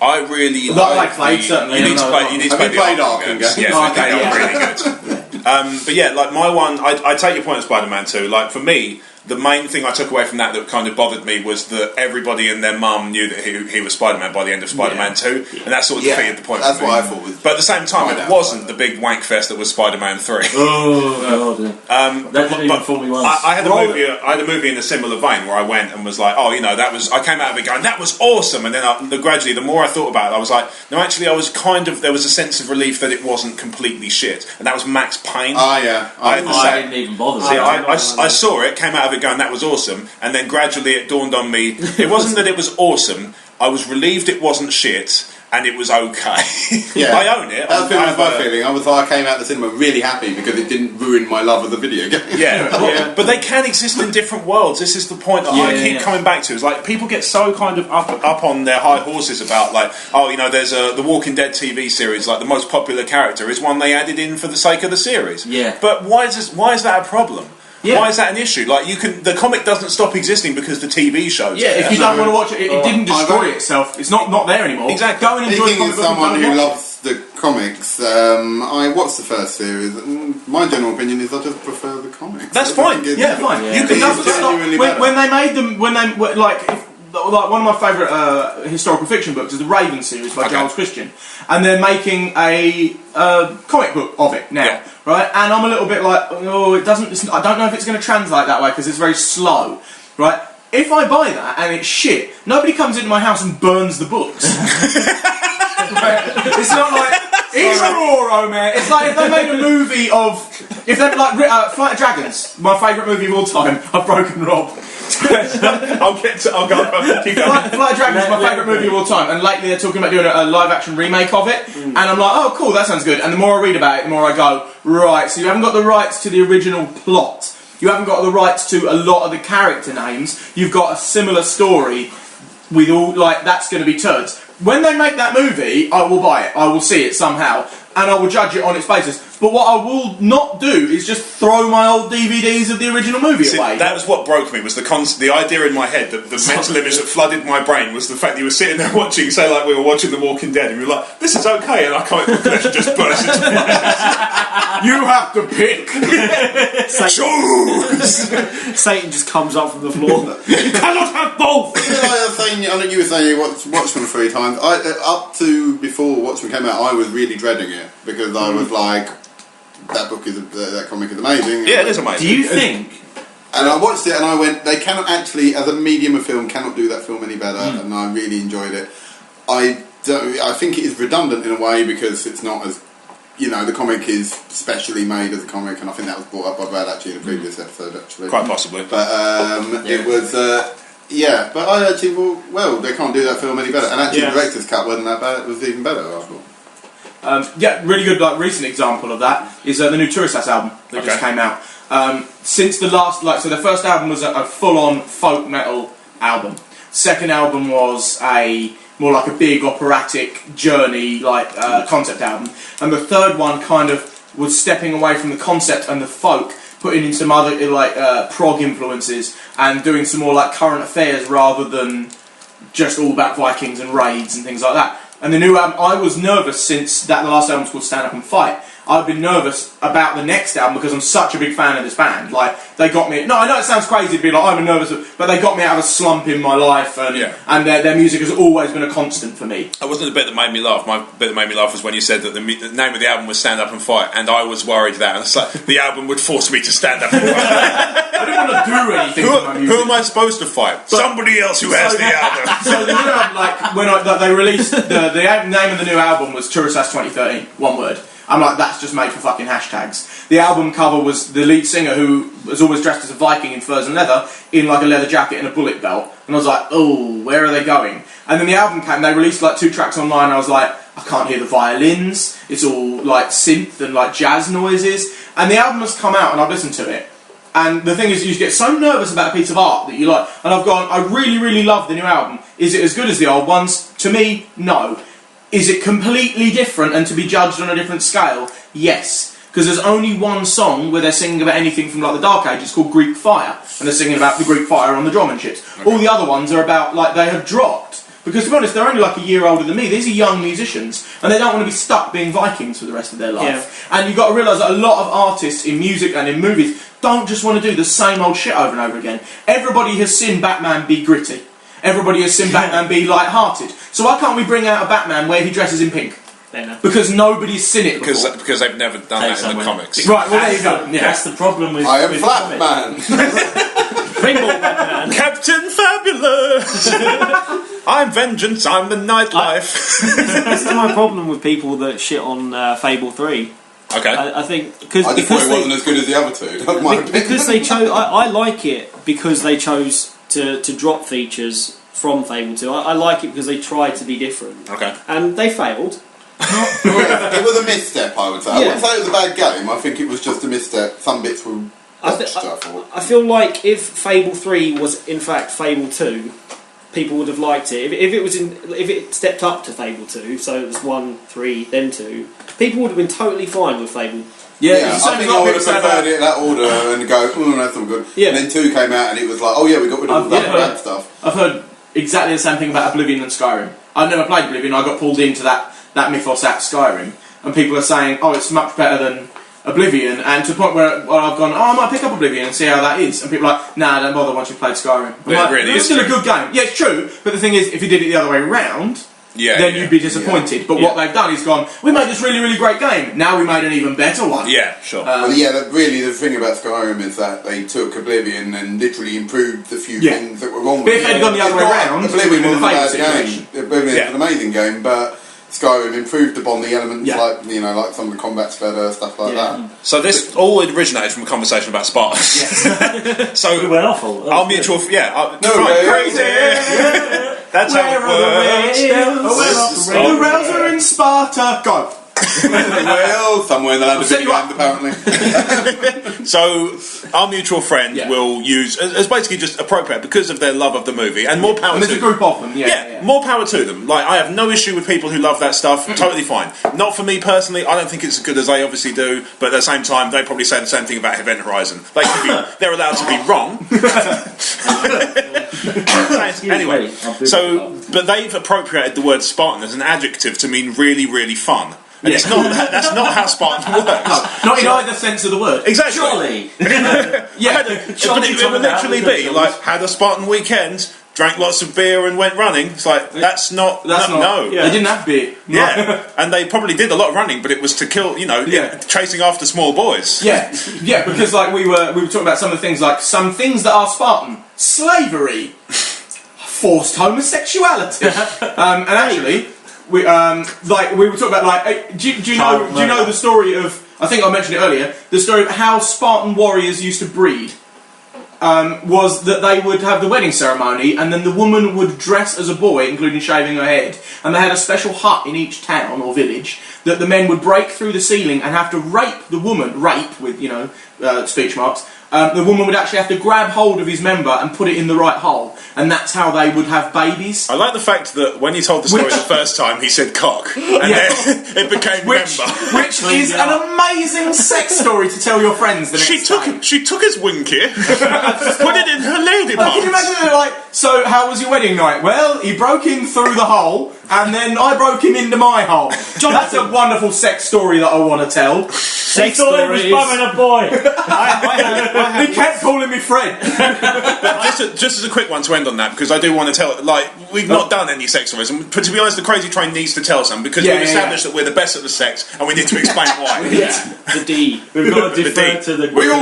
Speaker 1: I really
Speaker 4: Not
Speaker 1: like
Speaker 4: I played, certainly.
Speaker 1: You need to play the
Speaker 5: Arkham
Speaker 1: games.
Speaker 5: games.
Speaker 1: Yeah,
Speaker 4: Okay,
Speaker 1: they are really good. But yeah, like my one, I take your point of Spider-Man 2. Like for me, the main thing I took away from that kind of bothered me was that everybody and their mum knew that he was Spider-Man by the end of Spider-Man 2, and that sort of defeated the point.
Speaker 5: That's
Speaker 1: for me.
Speaker 5: what I thought was.
Speaker 1: But at the same time, it wasn't the big wank fest that was Spider-Man 3.
Speaker 3: Oh, God. That didn't even fool me once.
Speaker 1: I had a movie in a similar vein where I went and was like, oh, you know, that was. I came out of it going, that was awesome, and then gradually, the more I thought about it, I was like, no, actually, I was there was a sense of relief that it wasn't completely shit, and that was Max Payne.
Speaker 5: Yeah.
Speaker 1: I
Speaker 3: didn't even bother.
Speaker 1: See, I saw it, came out of it going, that was awesome, and then gradually it dawned on me, it wasn't that it was awesome, I was relieved it wasn't shit, and it was okay.
Speaker 5: Yeah.
Speaker 1: I own it.
Speaker 5: That was my feeling. I came out of the cinema really happy because it didn't ruin my love of the video game.
Speaker 1: Yeah, but they can exist in different worlds. This is the point that I keep coming back to. Is like people get so kind of up on their high horses about like, oh, you know, there's the Walking Dead TV series. Like the most popular character is one they added in for the sake of the series.
Speaker 3: Yeah.
Speaker 1: But why is that a problem?
Speaker 4: Yeah.
Speaker 1: Why is that an issue? Like the comic doesn't stop existing because the TV shows.
Speaker 4: Yeah, if you don't want to watch it, it didn't destroy itself. It's not there anymore.
Speaker 1: Exactly.
Speaker 4: Go and enjoy
Speaker 5: Speaking
Speaker 4: the
Speaker 5: as someone who loves the comics, I watched the first series, and my general opinion is I just prefer the comics.
Speaker 1: That's fine.
Speaker 4: Yeah, fine.
Speaker 3: Yeah.
Speaker 1: You can
Speaker 4: When they made them, like one of my favourite historical fiction books is the Raven series by Giles Christian, and they're making a comic book of it now, right? And I'm a little bit like, oh, it doesn't. I don't know if it's going to translate that way because it's very slow, right? If I buy that and it's shit, nobody comes into my house and burns the books. It's not like it's a raw, Omer. It's like if they made a movie of, if they like Flight of Dragons, my favourite movie of all time. I've broken Rob.
Speaker 1: I'll go. Keep going.
Speaker 4: Flight of Dragons is my favourite movie of all time, and lately they're talking about doing a live-action remake of it, and I'm like, oh, cool, that sounds good. And the more I read about it, the more I go, right. So you haven't got the rights to the original plot. You haven't got the rights to a lot of the character names. You've got a similar story with all that's going to be turds. When they make that movie, I will buy it. I will see it somehow, and I will judge it on its basis. But what I will not do is just throw my old DVDs of the original movie away.
Speaker 1: That was what broke me, was the idea in my head, that the mental image that flooded my brain was the fact that you were sitting there watching, say like we were watching The Walking Dead, and you were like, this is okay, and I can't just burst into flames.
Speaker 4: You have to pick.
Speaker 2: Satan just comes up from the floor. You cannot have both!
Speaker 5: I know you were saying you watched Watchmen 3 times. Up to before Watchmen came out, I was really dreading it because I was like, that comic is amazing.
Speaker 1: Yeah, it is amazing.
Speaker 3: Do you think?
Speaker 5: And I watched it and I went, they cannot actually, as a medium of film, cannot do that film any better, and I really enjoyed it. I think it is redundant in a way because it's not as, the comic is specially made as a comic, and I think that was brought up by Brad actually in a previous episode actually.
Speaker 1: Quite possibly.
Speaker 5: But it was, but I actually thought, well, they can't do that film any better. And actually the director's cut wasn't that bad, it was even better, I thought.
Speaker 4: Really good recent example of that is the new Turisas album that just came out. Since the last, so the first album was a full-on folk metal album. Second album was a more like a big operatic journey, like concept album. And the third one kind of was stepping away from the concept and the folk, putting in some other prog influences and doing some more like current affairs rather than just all about Vikings and raids and things like that. And the new album, I was nervous since the last album was called Stand Up and Fight. I've been nervous about the next album because I'm such a big fan of this band. Like, they got me... No, I know it sounds crazy to be like, I'm nervous, but they got me out of a slump in my life, and their music has always been a constant for me.
Speaker 1: That wasn't the bit that made me laugh. My bit that made me laugh was when you said that the name of the album was Stand Up and Fight, and I was worried that it's like, the album would force me to stand up and fight.
Speaker 4: I don't want to do anything with my music.
Speaker 1: Who am I supposed to fight? Somebody else who has the album.
Speaker 4: So the new album, like, when they released... The name of the new album was Turisas 2013, one word. I'm like, that's just made for fucking hashtags. The album cover was the lead singer, who was always dressed as a Viking in furs and leather, in like a leather jacket and a bullet belt. And I was like, oh, where are they going? And then the album came, they released like 2 tracks online, and I was like, I can't hear the violins, it's all like synth and like jazz noises. And the album has come out, and I've listened to it. And the thing is, you get so nervous about a piece of art that you like. And I've gone, I really, really love the new album. Is it as good as the old ones? To me, no. Is it completely different and to be judged on a different scale? Yes. Because there's only one song where they're singing about anything from like the Dark Ages called Greek Fire. And they're singing about the Greek fire on the drum and ships. Okay. All the other ones are about, like, they have dropped. Because to be honest, they're only like a year older than me. These are young musicians. And they don't want to be stuck being Vikings for the rest of their life. Yeah. And you've got to realise that a lot of artists in music and in movies don't just want to do the same old shit over and over again. Everybody has seen Batman be gritty. Everybody has seen Batman be light-hearted. So why can't we bring out a Batman where he dresses in pink? Because nobody's seen it before.
Speaker 1: Because they've never done that in the comics.
Speaker 4: Right, well there you go. Yeah.
Speaker 3: That's the problem with...
Speaker 5: I am Flat Man.
Speaker 2: Rainbow Batman.
Speaker 1: Captain Fabulous. I'm Vengeance, I'm the nightlife.
Speaker 2: This is my problem with people that shit on Fable 3.
Speaker 1: Okay.
Speaker 2: I think...
Speaker 5: I just thought it wasn't as good as the other two. That's my opinion.
Speaker 2: Because they chose... I like it because they chose to drop features from Fable 2. I like it because they tried to be different.
Speaker 1: Okay.
Speaker 2: And they failed.
Speaker 5: It was a misstep, I would say. I wouldn't say it was a bad game. I think it was just a misstep. Some bits were botched, I thought.
Speaker 2: I feel like if Fable 3 was in fact Fable 2, people would have liked it. If it stepped up to Fable 2, so it was 1, 3, then 2, people would have been totally fine with Fable.
Speaker 5: Yeah, I think I would have preferred it in that order and go, that's all good. Yeah. And then 2 came out and it was like, oh yeah, we got rid of all that bad stuff.
Speaker 4: I've heard exactly the same thing about Oblivion and Skyrim. I've never played Oblivion, I got pulled into that mythos at Skyrim, and people are saying, oh, it's much better than Oblivion, and to the point where I've gone, oh, I might pick up Oblivion and see how that is, and people are like, nah, don't bother once you've played Skyrim. It's still a good game. Yeah, it's true, but the thing is, if you did it the other way around, then you'd be disappointed. But what they've done is gone, we made this really, really great game, now we made an even better one.
Speaker 1: Yeah, sure.
Speaker 5: Really the thing about Skyrim is that they took Oblivion and literally improved the few things that were wrong with it.
Speaker 4: But if they'd gone the other way around,
Speaker 5: Oblivion wasn't a bad game. Oblivion was an amazing game, but Skyrim improved upon the elements like some of the combat's better, stuff like that.
Speaker 1: So this all originated from a conversation about Spartans.
Speaker 3: Yes.
Speaker 1: So
Speaker 3: we went awful.
Speaker 1: Our mutual crazy. That's how it works.
Speaker 4: The rails are in Sparta. Go.
Speaker 5: Well, somewhere in the land of England, apparently.
Speaker 1: So, our mutual friend will use as basically just appropriate because of their love of the movie, and more power to them.
Speaker 4: There's a group of them,
Speaker 1: more power to them. Like, I have no issue with people who love that stuff, totally fine. Not for me personally, I don't think it's as good as they obviously do, but at the same time, they probably say the same thing about Event Horizon. They're allowed to be wrong. Anyway, but they've appropriated the word Spartan as an adjective to mean really, really fun. And it's not that's not how Spartan works.
Speaker 4: No, not in either sense of the word.
Speaker 1: Exactly.
Speaker 3: Surely.
Speaker 1: But it would literally be like, had a Spartan weekend, drank lots of beer and went running. It's like, that's not... No.
Speaker 4: Yeah. They didn't have beer. No.
Speaker 1: Yeah. And they probably did a lot of running, but it was to kill, chasing after small boys.
Speaker 4: Yeah. Yeah, because like we were talking about some of the things, like some things that are Spartan. Slavery. Forced homosexuality. And actually... We were talking about do you know the story of, I think I mentioned it earlier, the story of how Spartan warriors used to breed was that they would have the wedding ceremony and then the woman would dress as a boy, including shaving her head, and they had a special hut in each town or village that the men would break through the ceiling and have to rape the woman, with speech marks, the woman would actually have to grab hold of his member and put it in the right hole, and that's how they would have babies.
Speaker 1: I like the fact that when he told the story the first time, he said cock, and then it became member.
Speaker 4: Which is an amazing sex story to tell your friends the next day.
Speaker 1: She took his winky, put it in her lady
Speaker 4: Can you imagine it like, so how was your wedding night? Well, he broke in through the hole, and then I broke him into my hole. That's a wonderful sex story that I want to tell.
Speaker 3: He thought he was bumming a boy.
Speaker 4: He kept calling me Fred.
Speaker 1: Just as a quick one to end on that, because I do want to tell, like, we've not done any sex stories, but to be honest, the Crazy Train needs to tell some, because we've established that we're the best at the sex, and we need to explain why.
Speaker 2: The D.
Speaker 3: We've got to defer to the...
Speaker 1: We're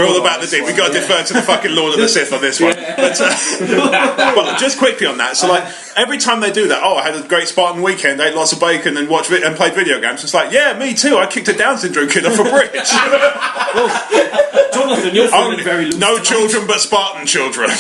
Speaker 1: all about the D. We've got to defer to the fucking Lord of the Sith on this one. But just quickly on that, so like, every time they do that, I had a great Spartan weekend, ate lots of bacon and and played video games. It's like, yeah, me too, I kicked a Down syndrome kid off a bridge.
Speaker 2: Jonathan, you're feeling very loose.
Speaker 1: No children but Spartan children.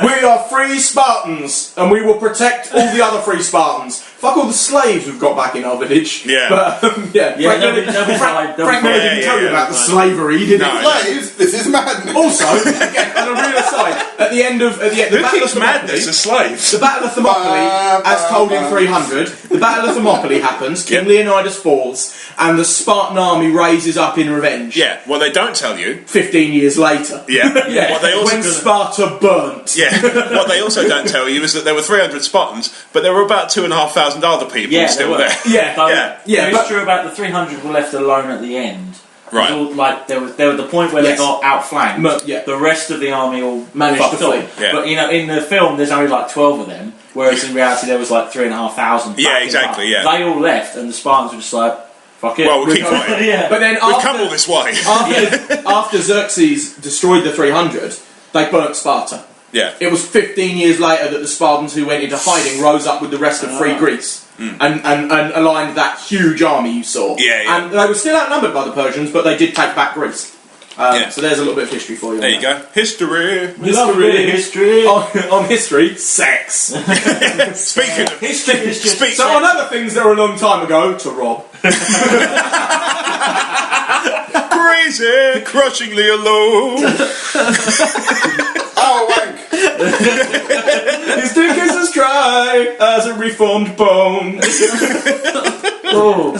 Speaker 4: We are free Spartans, and we will protect all the other free Spartans. Fuck all the slaves we've got back in our village.
Speaker 1: Yeah.
Speaker 4: But, Frank Miller didn't tell you about the slavery, did he?
Speaker 5: Slaves? This is madness.
Speaker 4: Also, again, on a real aside, at the end of the
Speaker 1: Who
Speaker 4: Battle
Speaker 1: keeps
Speaker 4: of
Speaker 1: madness as slaves?
Speaker 4: The Battle of Thermopylae, as told in 300, the Battle of Thermopylae happens, King Leonidas falls, and the Spartan army raises up in revenge.
Speaker 1: Yeah, well, they don't tell you.
Speaker 4: 15 years later.
Speaker 1: Yeah. What they also
Speaker 4: when Sparta burnt.
Speaker 1: Yeah. What they also don't tell you is that there were 300 Spartans, but there were about 2,500 other people still there.
Speaker 3: It's true about the 300 were left alone at the end.
Speaker 1: Right.
Speaker 3: All, like there was the point where they got outflanked. The rest of the army all
Speaker 4: Managed to flee.
Speaker 1: Yeah.
Speaker 3: But in the film, there's only like 12 of them, whereas in reality there was like 3,500.
Speaker 1: Yeah, exactly. Yeah.
Speaker 3: They all left, and the Spartans were just like, fuck it.
Speaker 1: Well, we'll keep fighting.
Speaker 4: But then
Speaker 1: we've come all this way.
Speaker 4: After Xerxes destroyed the 300, they burnt Sparta.
Speaker 1: Yeah.
Speaker 4: It was 15 years later that the Spartans who went into hiding rose up with the rest of free Greece and aligned that huge army you saw. And they were still outnumbered by the Persians, but they did take back Greece. So there's a little bit of history for you.
Speaker 1: There you go. History.
Speaker 3: History.
Speaker 4: On history, sex.
Speaker 1: Speaking of
Speaker 3: history,
Speaker 4: so on other things that were a long time ago, to rob.
Speaker 1: Crazy, crushingly alone.
Speaker 5: Oh, wank.
Speaker 4: His dick is as dry as a reformed bone. There's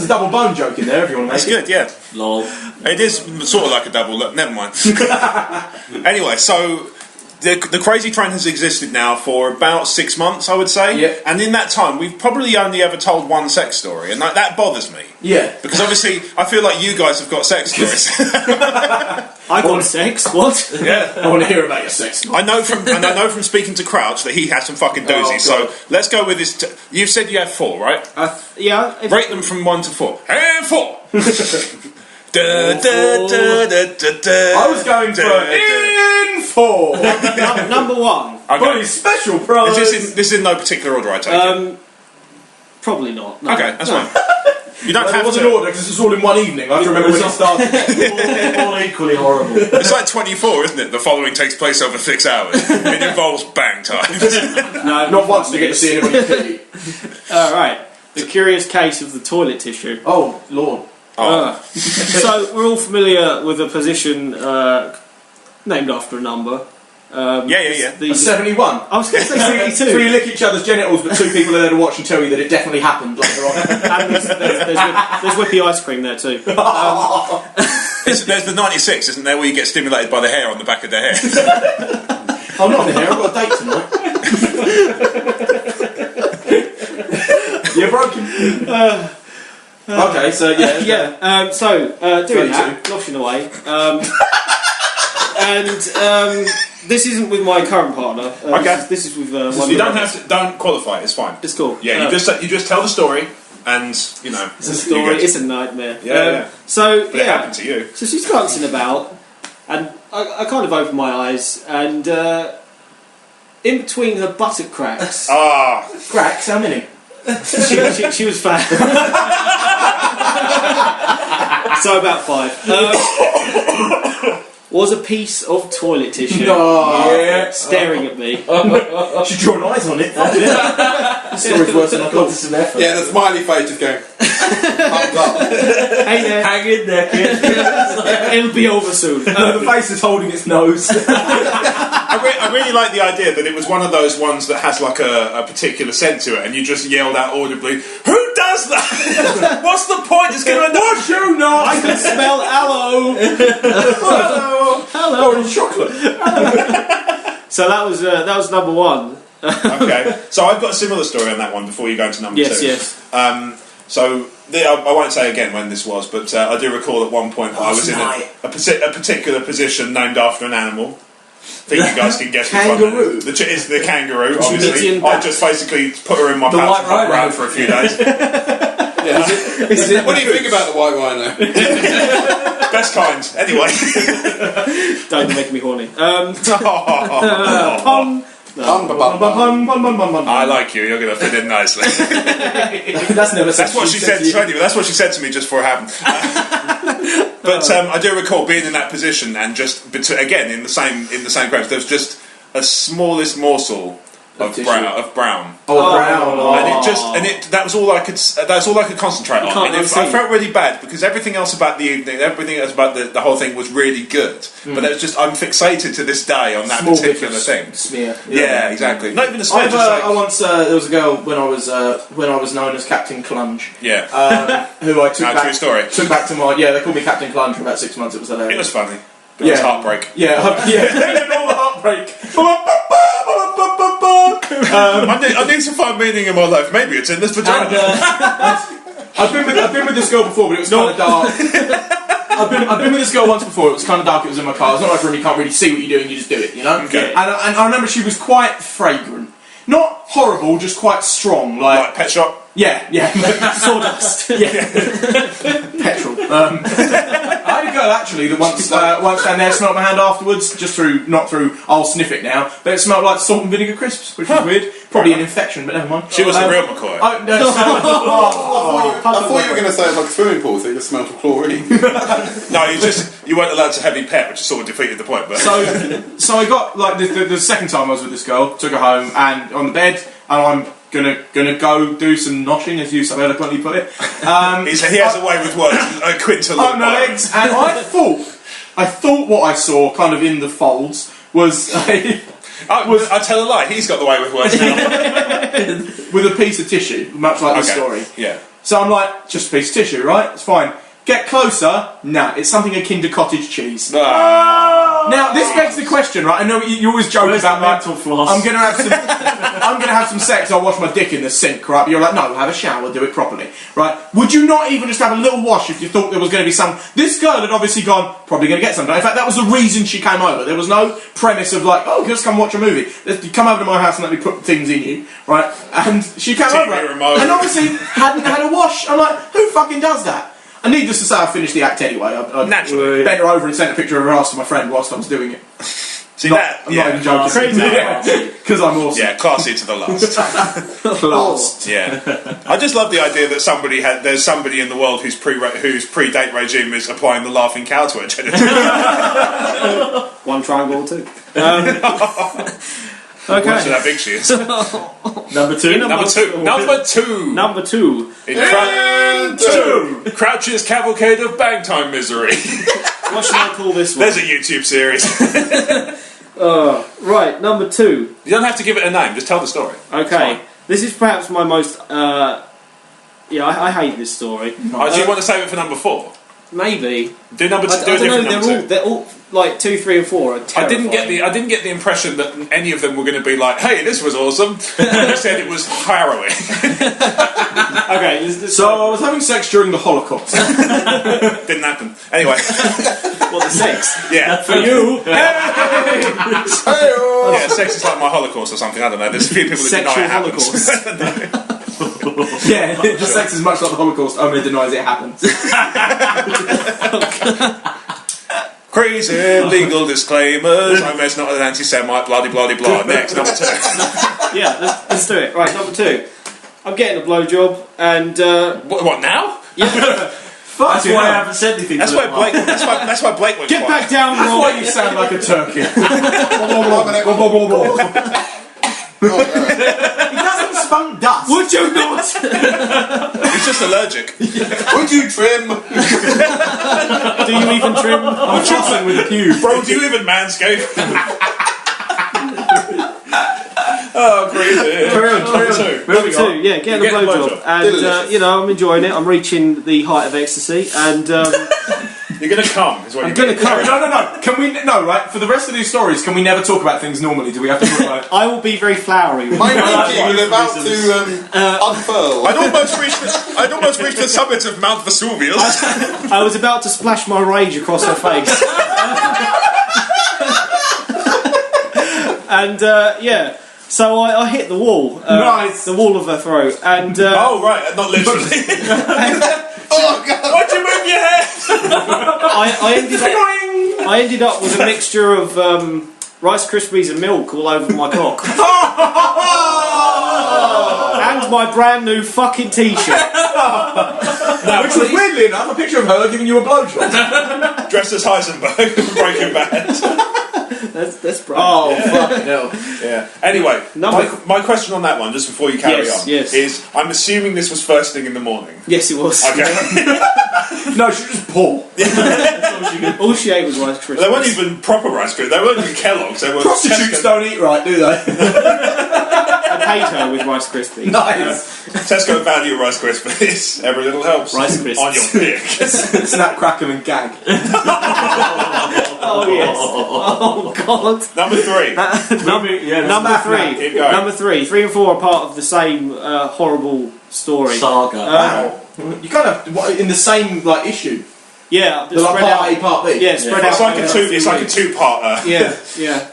Speaker 4: a double bone joke in there if you want to make
Speaker 1: it. That's good, yeah.
Speaker 3: Lol.
Speaker 1: It is sort of like a double look, never mind. Anyway, so the Crazy Train has existed now for about 6 months, I would say.
Speaker 4: Yeah.
Speaker 1: And in that time, we've probably only ever told one sex story, and that bothers me.
Speaker 4: Yeah.
Speaker 1: Because obviously, I feel like you guys have got sex stories.
Speaker 2: I got sex? What?
Speaker 1: Yeah.
Speaker 4: I want to hear about your sex.
Speaker 1: I know from speaking to Crouch that he has some fucking doozies. So let's go with this. You've said you have 4, right?
Speaker 2: Yeah.
Speaker 1: Rate them from 1 to 4. And 4.
Speaker 4: I was going for in 4.
Speaker 2: Number 1.
Speaker 1: Okay.
Speaker 4: Buddy, special prize.
Speaker 1: This is in no particular order, I take it.
Speaker 2: Probably not. No.
Speaker 1: Okay, that's fine. You don't have
Speaker 4: it wasn't
Speaker 1: to.
Speaker 4: Order because it's all in one evening. I have to remember when it started.
Speaker 3: all equally horrible.
Speaker 1: It's like 24, isn't it? The following takes place over 6 hours. It involves bang times.
Speaker 2: No,
Speaker 4: not once to get to see anybody pee.
Speaker 2: Alright. The curious case of the toilet tissue.
Speaker 4: Oh, Lord.
Speaker 2: So, we're all familiar with a position named after a number.
Speaker 1: Yeah.
Speaker 4: 71.
Speaker 2: I was going to say 72.
Speaker 4: So you lick each other's genitals, but 2 people are there to watch and tell you that it definitely happened later on.
Speaker 2: And there's whippy ice cream there too.
Speaker 1: There's the 96, isn't there, where you get stimulated by the hair on the back of their head?
Speaker 4: I'm not in here, I've got a date tonight. You're broken. Okay, so yeah.
Speaker 2: Doing that, loshing away. This isn't with my current partner.
Speaker 1: Okay.
Speaker 2: This is with
Speaker 1: you don't qualify. It's fine.
Speaker 2: It's cool.
Speaker 1: Yeah, you just tell the story, and
Speaker 2: it's a story. It's a nightmare.
Speaker 1: Yeah.
Speaker 2: So
Speaker 1: but it happened to you.
Speaker 2: So she's dancing about, and I kind of opened my eyes, and in between her buttock cracks.
Speaker 4: Cracks? How many?
Speaker 2: She was fat. So about 5. Was a piece of toilet tissue
Speaker 4: staring
Speaker 2: at me.
Speaker 4: She drew eyes on it. story's worse than I thought.
Speaker 3: It's an effort.
Speaker 5: Yeah, the smiley face just going thumbs up.
Speaker 2: Hey there.
Speaker 3: Hang in there, kid.
Speaker 2: It'll be over soon.
Speaker 4: The face is holding its nose.
Speaker 1: I really like the idea that it was one of those ones that has like a particular scent to it, and you just yelled out audibly, "Who does that? What's the point? It's going to
Speaker 4: What you know?
Speaker 2: I can smell aloe.
Speaker 4: Hello. Orange chocolate.
Speaker 2: So that was number one.
Speaker 1: Okay, so I've got a similar story on that one before you go into number two.
Speaker 2: Yes.
Speaker 1: So I won't say again when this was, but I do recall at one point I was in a particular position named after an animal. I think you guys can guess which one.
Speaker 4: Kangaroo.
Speaker 1: It's the kangaroo,
Speaker 2: Tunisian
Speaker 1: obviously.
Speaker 2: bat.
Speaker 1: I just basically put her in my pouch and fucked around for a few days.
Speaker 5: What do you think about the white rhino?
Speaker 1: Best kind, anyway.
Speaker 2: Don't make me horny.
Speaker 1: I like you. You're going to fit in nicely.
Speaker 4: That's
Speaker 1: What she said to me. That's what she said to me just before it happened. But I do recall being in that position and just again in the same crowd. There was just a smallest morsel of brown. That was all I could. That's all I could concentrate on. And I felt really bad because everything else about the evening, everything else about the whole thing was really good. But it was just I'm fixated to this day on that particular thing.
Speaker 4: Smear.
Speaker 1: Yeah, exactly. Not even a smear.
Speaker 4: I once there was a girl when I was known as Captain Clunge.
Speaker 1: Yeah.
Speaker 4: Who I took
Speaker 1: True story.
Speaker 4: Took back to my they called me Captain Clunge for about 6 months. It was hilarious.
Speaker 1: It was funny. It was heartbreak.
Speaker 4: Yeah. All the heartbreak.
Speaker 1: I need to find meaning in my life. Maybe it's in this vagina.
Speaker 4: I've been with this girl before, but it was kind of dark. I've been with this girl once before. It was kind of dark. It was in my car. It's not like you can't really see what you're doing. You just do it, you know.
Speaker 1: Okay.
Speaker 4: And I remember she was quite fragrant, not horrible, just quite strong,
Speaker 1: Like Pet Shop.
Speaker 4: Yeah.
Speaker 2: Sawdust.
Speaker 4: Yeah. Petrol. I had a girl actually that once down there smelled my hand afterwards, not through I'll sniff it now, but it smelled like salt and vinegar crisps, which was weird. Probably an infection, but never mind.
Speaker 1: She was a real McCoy.
Speaker 5: I thought you were going to say it was like a swimming pool, so it just smelled of chlorine.
Speaker 1: No, you weren't allowed to heavy pet, which sort of defeated the point. But
Speaker 4: So I got like the second time I was with this girl, took her home and on the bed, and I'm gonna go do some noshing, as you so eloquently put it.
Speaker 1: he has a way with words. Quintal.
Speaker 4: On the legs, and I thought what I saw, kind of in the folds, was
Speaker 1: I tell a lie. He's got the way with words now.
Speaker 4: with a piece of tissue, much like the story.
Speaker 1: Yeah.
Speaker 4: So I'm like, just a piece of tissue, right? It's fine. Get closer. Nah, it's something akin to cottage cheese. Now this begs the question, right? I know you always joke about like,
Speaker 3: mental floss?
Speaker 4: I'm gonna have some sex. I'll wash my dick in the sink, right? But you're like, no, have a shower, do it properly, right? Would you not even just have a little wash if you thought there was going to be some? This girl had obviously gone, probably going to get something. In fact, that was the reason she came over. There was no premise of like, oh, just come watch a movie. You come over to my house and let me put things in you, right? And she came over and obviously hadn't had a wash. I'm like, who fucking does that? And needless to say, I finished the act anyway. I
Speaker 1: Naturally.
Speaker 4: bent her over and sent a picture of her ass to my friend whilst I was doing it.
Speaker 1: I'm
Speaker 4: not even joking. Because I'm awesome.
Speaker 1: Yeah, classy to the last.
Speaker 4: Last.
Speaker 1: Yeah. I just love the idea that there's somebody in the world whose pre-date regime is applying the laughing cow to her genitals.
Speaker 2: One triangle or two.
Speaker 1: Okay. Watch how big she is.
Speaker 3: Number two.
Speaker 1: Number two. Crouch's Cavalcade of Bang Time Misery.
Speaker 2: What should I call this one?
Speaker 1: There's a YouTube series.
Speaker 2: Right, number two.
Speaker 1: You don't have to give it a name, just tell the story.
Speaker 2: Okay. This is perhaps my most... I hate this story.
Speaker 1: Do you want to save it for number 4?
Speaker 2: Maybe.
Speaker 1: Do number 2.
Speaker 2: They're all like 2, 3 and 4 are terrifying.
Speaker 1: I didn't get the impression that any of them were going to be like, hey, this was awesome. They said it was harrowing.
Speaker 2: Okay,
Speaker 4: so I was having sex during the Holocaust.
Speaker 1: Didn't happen. Anyway.
Speaker 2: What, the sex?
Speaker 1: Yeah.
Speaker 2: For you.
Speaker 1: Yeah, sex is like my Holocaust or something. I don't know. There's a few people that deny it happens.
Speaker 4: Yeah, just sex is much like the Holocaust. Omer denies it happens.
Speaker 1: Crazy legal disclaimers. Omer's not an anti-Semite. Blah blah blah blah. Next, number 2.
Speaker 2: Yeah, let's do it. Right, number 2. I'm getting a blowjob, and
Speaker 1: what now?
Speaker 2: Yeah.
Speaker 3: That's why I haven't said anything.
Speaker 1: That's why Blake. That's why Blake went.
Speaker 2: Get back down,
Speaker 4: That's
Speaker 2: Rob.
Speaker 4: why you sound like a turkey. He doesn't some dust.
Speaker 2: Would you not?
Speaker 1: He's just allergic.
Speaker 5: Would you trim?
Speaker 2: Do you even trim?
Speaker 4: I'm chopping with a pube.
Speaker 1: Bro, do you even manscape? Oh, crazy.
Speaker 2: Number two, yeah, getting a blowjob. And,
Speaker 5: Delicious.
Speaker 2: you know, I'm enjoying it. I'm reaching the height of ecstasy. And
Speaker 1: You're going to come, is what
Speaker 2: I'm
Speaker 1: you're
Speaker 2: going to come.
Speaker 4: No. Can we? No, right. For the rest of these stories, can we never talk about things normally? Do we have to talk about?
Speaker 2: I will be very flowery. With
Speaker 5: My
Speaker 2: you.
Speaker 5: monkey was about to unfurl.
Speaker 1: I'd almost reached the summit of Mount Vesuvius.
Speaker 2: I was about to splash my rage across her face. And, yeah. So I hit the wall.
Speaker 4: Nice.
Speaker 2: The wall of her throat. And,
Speaker 1: Oh, right, not literally.
Speaker 5: Oh God!
Speaker 1: Why'd you move your head?
Speaker 2: I ended up with a mixture of Rice Krispies and milk all over my cock. And my brand new fucking t-shirt.
Speaker 4: Which was weirdly enough a picture of her giving you a blowjob.
Speaker 1: Dressed as Heisenberg from Breaking Bad.
Speaker 2: That's bright.
Speaker 4: Oh fuck no!
Speaker 1: Yeah. Anyway, my question on that one, just before you carry on, is I'm assuming this was first thing in the morning.
Speaker 2: Yes, it was.
Speaker 1: Okay.
Speaker 4: No, she was just poor.
Speaker 2: All she ate was Rice Krispies.
Speaker 1: They weren't even proper Rice Krispies. They weren't even Kellogg's. They were
Speaker 4: Prostitutes don't eat right, do they?
Speaker 2: I paid her with Rice Krispies.
Speaker 4: Nice.
Speaker 1: Tesco value Rice Krispies. Every little helps.
Speaker 2: Rice Krispies.
Speaker 1: On your dick.
Speaker 4: Snap, crackle, and gag.
Speaker 2: Oh yes. Oh god.
Speaker 1: Number three.
Speaker 2: Number three.
Speaker 1: Keep going.
Speaker 2: Number three. 3 and 4 are part of the same horrible story.
Speaker 3: Saga.
Speaker 4: Wow. You kind of in the same like issue.
Speaker 2: Yeah.
Speaker 4: The like
Speaker 2: spread
Speaker 4: part A,
Speaker 2: out.
Speaker 4: part B.
Speaker 2: Yeah, spread out.
Speaker 1: It's like a two-parter.
Speaker 2: Yeah.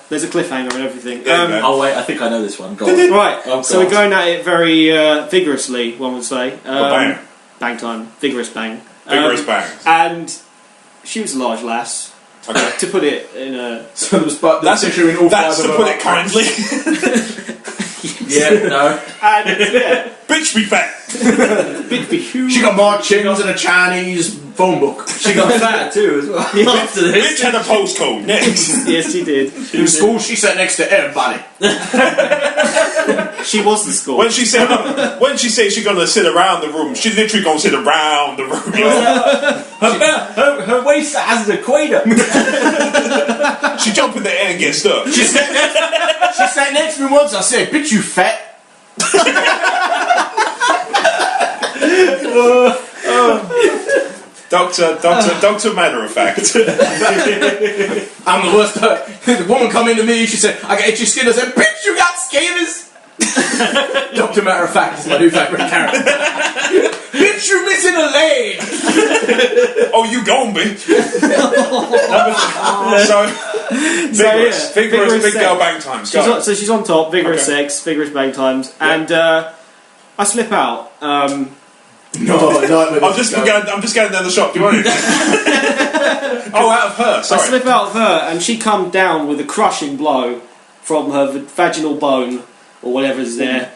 Speaker 2: There's a cliffhanger and everything.
Speaker 1: There you go.
Speaker 3: Oh wait, I think I know this one. Go on.
Speaker 2: Right.
Speaker 3: Oh,
Speaker 2: so we're going at it very vigorously. One would say.
Speaker 1: Bang.
Speaker 2: Bang time. Vigorous bang.
Speaker 1: Vigorous bangs.
Speaker 2: And she was a large lass.
Speaker 1: Okay.
Speaker 2: To put it in a.
Speaker 4: So there was that's issue in all
Speaker 1: That's
Speaker 4: five
Speaker 1: to
Speaker 4: of
Speaker 1: put
Speaker 4: her
Speaker 1: it kindly.
Speaker 3: Yeah, no.
Speaker 2: And yeah.
Speaker 1: Bitch be fat.
Speaker 2: Bitch be huge.
Speaker 4: She got more chins than a Chinese phone book.
Speaker 3: She got fat too as well. After this.
Speaker 1: Bitch had a postcode. Next.
Speaker 2: Yes, she did.
Speaker 4: In school, she sat next to everybody.
Speaker 2: She was the school.
Speaker 1: When she said she's gonna sit around the room, she's literally gonna sit around the room.
Speaker 3: Her waist has an equator.
Speaker 1: She jump in the air and get stuck.
Speaker 4: She sat next to me once. I said, "Bitch, you fat."
Speaker 1: Doctor matter of fact.
Speaker 4: I'm the worst. The woman come into me. She said, "I got itchy skin." I said, "Bitch, you got scabies." Doctor matter of fact is my new favourite character. Bitch, you're missing a leg.
Speaker 1: Oh, you gone, bitch. Vigorous big
Speaker 2: sex.
Speaker 1: girl bang times. Go.
Speaker 2: So she's on top, vigorous sex, vigorous bang times, and I slip out.
Speaker 1: I'm just going down the shop. Do you want it? Oh, out of her. Sorry.
Speaker 2: I slip out of her, and she come down with a crushing blow from her vaginal bone or whatever is there.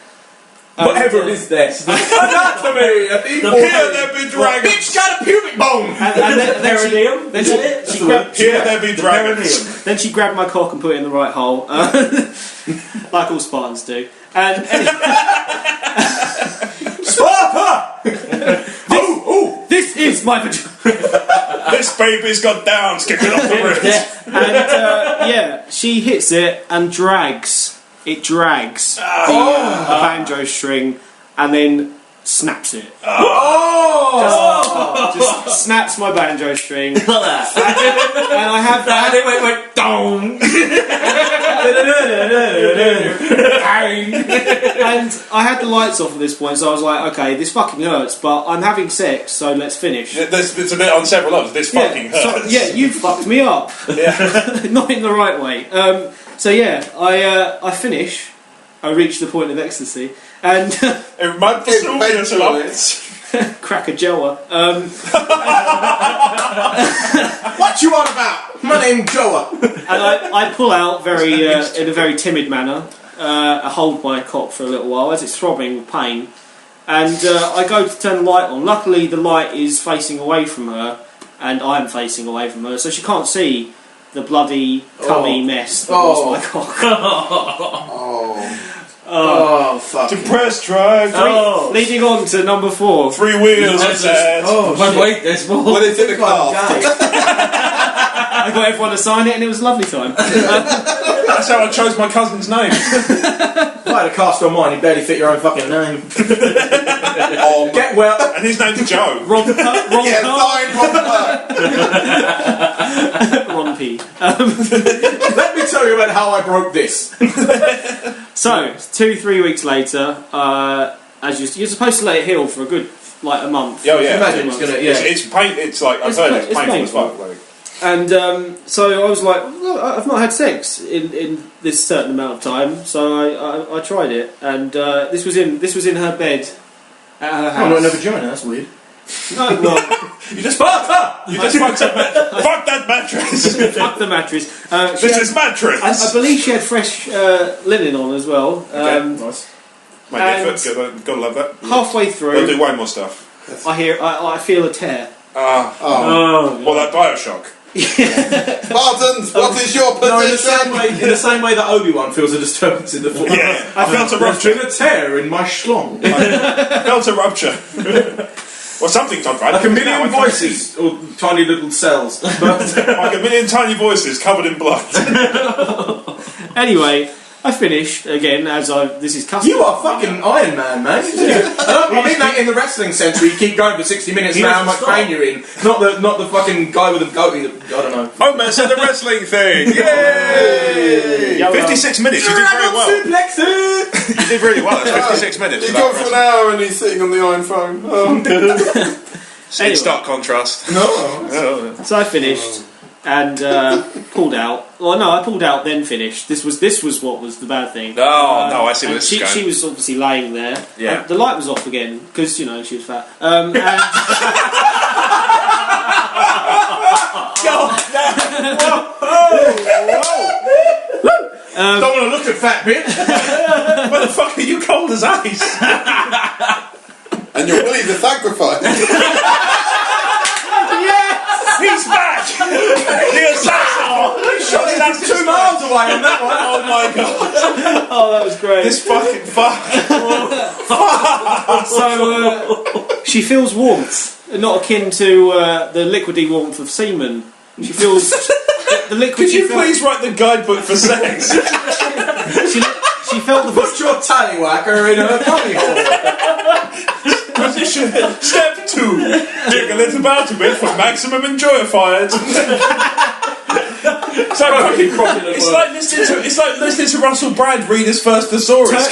Speaker 4: Whatever is there. Anatomy.
Speaker 1: Here there be dragons.
Speaker 4: Bitch got a pubic bone.
Speaker 2: And then she grabbed.
Speaker 1: Here there be dragons.
Speaker 2: Then she grabbed my cock and put it in the right hole, like all Spartans do. And
Speaker 4: Sparta!
Speaker 2: this is my vagina.
Speaker 1: This baby's got downs kicking off the ribs.
Speaker 2: And she hits it and drags. It drags the banjo string and then snaps it. Just snaps my banjo string.
Speaker 3: Like that.
Speaker 2: And I have that.
Speaker 3: Wait, dong.
Speaker 2: And I had the lights off at this point, so I was like, okay, this fucking hurts, but I'm having sex, so let's finish.
Speaker 1: It's a bit on several levels. This fucking hurts.
Speaker 2: You fucked me up.
Speaker 1: Yeah.
Speaker 2: Not in the right way. I finish. I reach the point of ecstasy, and
Speaker 1: It might be
Speaker 2: crack a Joa.
Speaker 4: What you on about? My name Joa.
Speaker 2: And I pull out very in a very timid manner. I hold my cock for a little while as it's throbbing with pain, and I go to turn the light on. Luckily, the light is facing away from her, and I'm facing away from her, so she can't see the bloody cummy mess that was my cock.
Speaker 4: Oh, fuck.
Speaker 1: Depressed drive.
Speaker 2: Leading on to number 4.
Speaker 1: 3 wheels.
Speaker 4: Oh,
Speaker 3: But wait, there's more.
Speaker 5: Well, it's in the car.
Speaker 2: I got everyone to sign it, and it was a lovely time.
Speaker 1: That's how I chose my cousin's name.
Speaker 4: If I had a cast on mine, you'd barely fit your own fucking name. Get well.
Speaker 1: And his name's Joe.
Speaker 2: Ron
Speaker 5: Signed
Speaker 2: Ron P.
Speaker 4: Let me tell you about how I broke this.
Speaker 2: So 2-3 weeks later, as you're supposed to let it heal for a good a month.
Speaker 1: Oh yeah.
Speaker 4: Imagine it's gonna. Yeah.
Speaker 1: It's pain. It's like I've heard it's painful as fuck. Like.
Speaker 2: And so I was like, well, I've not had sex in this certain amount of time, so I tried it, and this was in her bed at her house.
Speaker 4: Oh, not in a vagina. That's weird.
Speaker 2: No, well,
Speaker 1: You just fucked up. You just fucked up. Fuck that mattress.
Speaker 2: fuck the mattress.
Speaker 1: This is mattress.
Speaker 2: I believe she had fresh linen on as well.
Speaker 4: Nice.
Speaker 1: Mate, effort. Gotta love that.
Speaker 2: Halfway
Speaker 1: Gotta
Speaker 2: through,
Speaker 1: do way more stuff.
Speaker 2: I feel a tear.
Speaker 1: Well, like Bioshock.
Speaker 5: Spartans, what is your position?
Speaker 4: No, in the same way that Obi-Wan feels a disturbance in the force.
Speaker 1: Yeah, I felt a rupture.
Speaker 4: There's been a tear in my schlong.
Speaker 1: I felt a rupture. Well, something's not right.
Speaker 4: Like a million voices, or tiny little cells.
Speaker 1: Like a million tiny voices covered in blood.
Speaker 2: Anyway, I finished again this is custom.
Speaker 4: You are fucking Iron Man, man. I mean that in the wrestling sense where you keep going for 60 minutes and how much pain you're in. Not the fucking guy with the goatee that, I don't know.
Speaker 1: Omer said the wrestling thing. Yay! 56 minutes. You did very well. You did really well. That's 56 minutes.
Speaker 5: He's gone for an hour and he's sitting on the iron phone.
Speaker 1: In stark contrast.
Speaker 4: No.
Speaker 2: So I finished and pulled out. Well, no, I pulled out then finished. This was what was the bad thing.
Speaker 1: Oh no, I see where
Speaker 2: And
Speaker 1: this is going.
Speaker 2: she was obviously laying there.
Speaker 1: Yeah.
Speaker 2: The light was off again because she was fat. And
Speaker 4: Don't want to look at fat bitch.
Speaker 1: Where the fuck are you cold as ice?
Speaker 5: And you're willing to sacrifice.
Speaker 1: He's back! The assassin!
Speaker 4: That's 2 miles away on that one.
Speaker 1: Oh my god.
Speaker 2: oh, that was great.
Speaker 1: This fucking fuck.
Speaker 2: So she feels warmth, not akin to the liquidy warmth of semen. She feels the liquid.
Speaker 1: Could you please write the guidebook for sex?
Speaker 2: She felt the.
Speaker 4: Put your tallywhacker in her tummy hole.
Speaker 1: Position. Step 2. Jiggle it about a bit for maximum enjoyifiers. It's like listening to Russell Brand read his first thesaurus.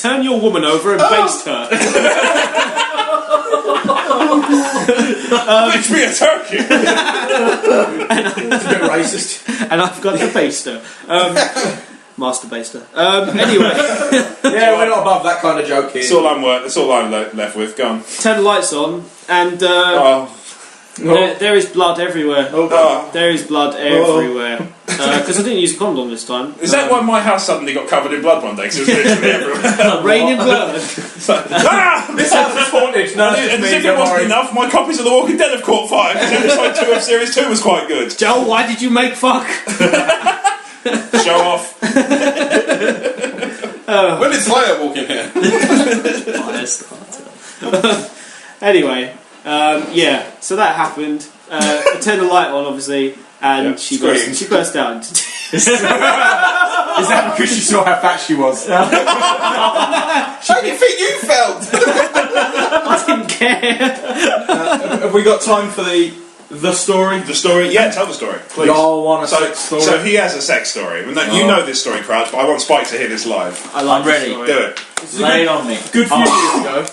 Speaker 2: Turn your woman over and baste her.
Speaker 1: Bitch me a turkey.
Speaker 4: It's a bit racist.
Speaker 2: And I've got the baster. Master baster. Anyway.
Speaker 4: Yeah, we're not above that kind of joke here.
Speaker 1: That's all I'm left with. Go on.
Speaker 2: Turn the lights on, and there is blood everywhere. There is blood everywhere. Because I didn't use a condom this time.
Speaker 1: Is that why my house suddenly got covered in blood one day? Because it was literally everywhere.
Speaker 2: Rain in blood.
Speaker 1: This house is haunted.
Speaker 4: No,
Speaker 1: and as if it wasn't enough, my copies of The Walking Dead have caught fire. Because episode 2 of Series 2 was quite good.
Speaker 2: Joel, why did you make fuck?
Speaker 1: Show off.
Speaker 5: When did Slayer walk in here?
Speaker 2: Anyway, so that happened. I turned the light on, obviously, and she burst out into tears.
Speaker 4: Is that because she saw how fat she was?
Speaker 5: How do you think you felt?
Speaker 2: I didn't care.
Speaker 4: Have we got time for the story?
Speaker 1: The story? Yeah, tell the story, please.
Speaker 4: Y'all want a sex story?
Speaker 1: So he has a sex story. You know this story, Crouch, but I want Spike to hear this live.
Speaker 3: I'm ready.
Speaker 1: Do it.
Speaker 3: Lay it on me.
Speaker 4: Good few years ago,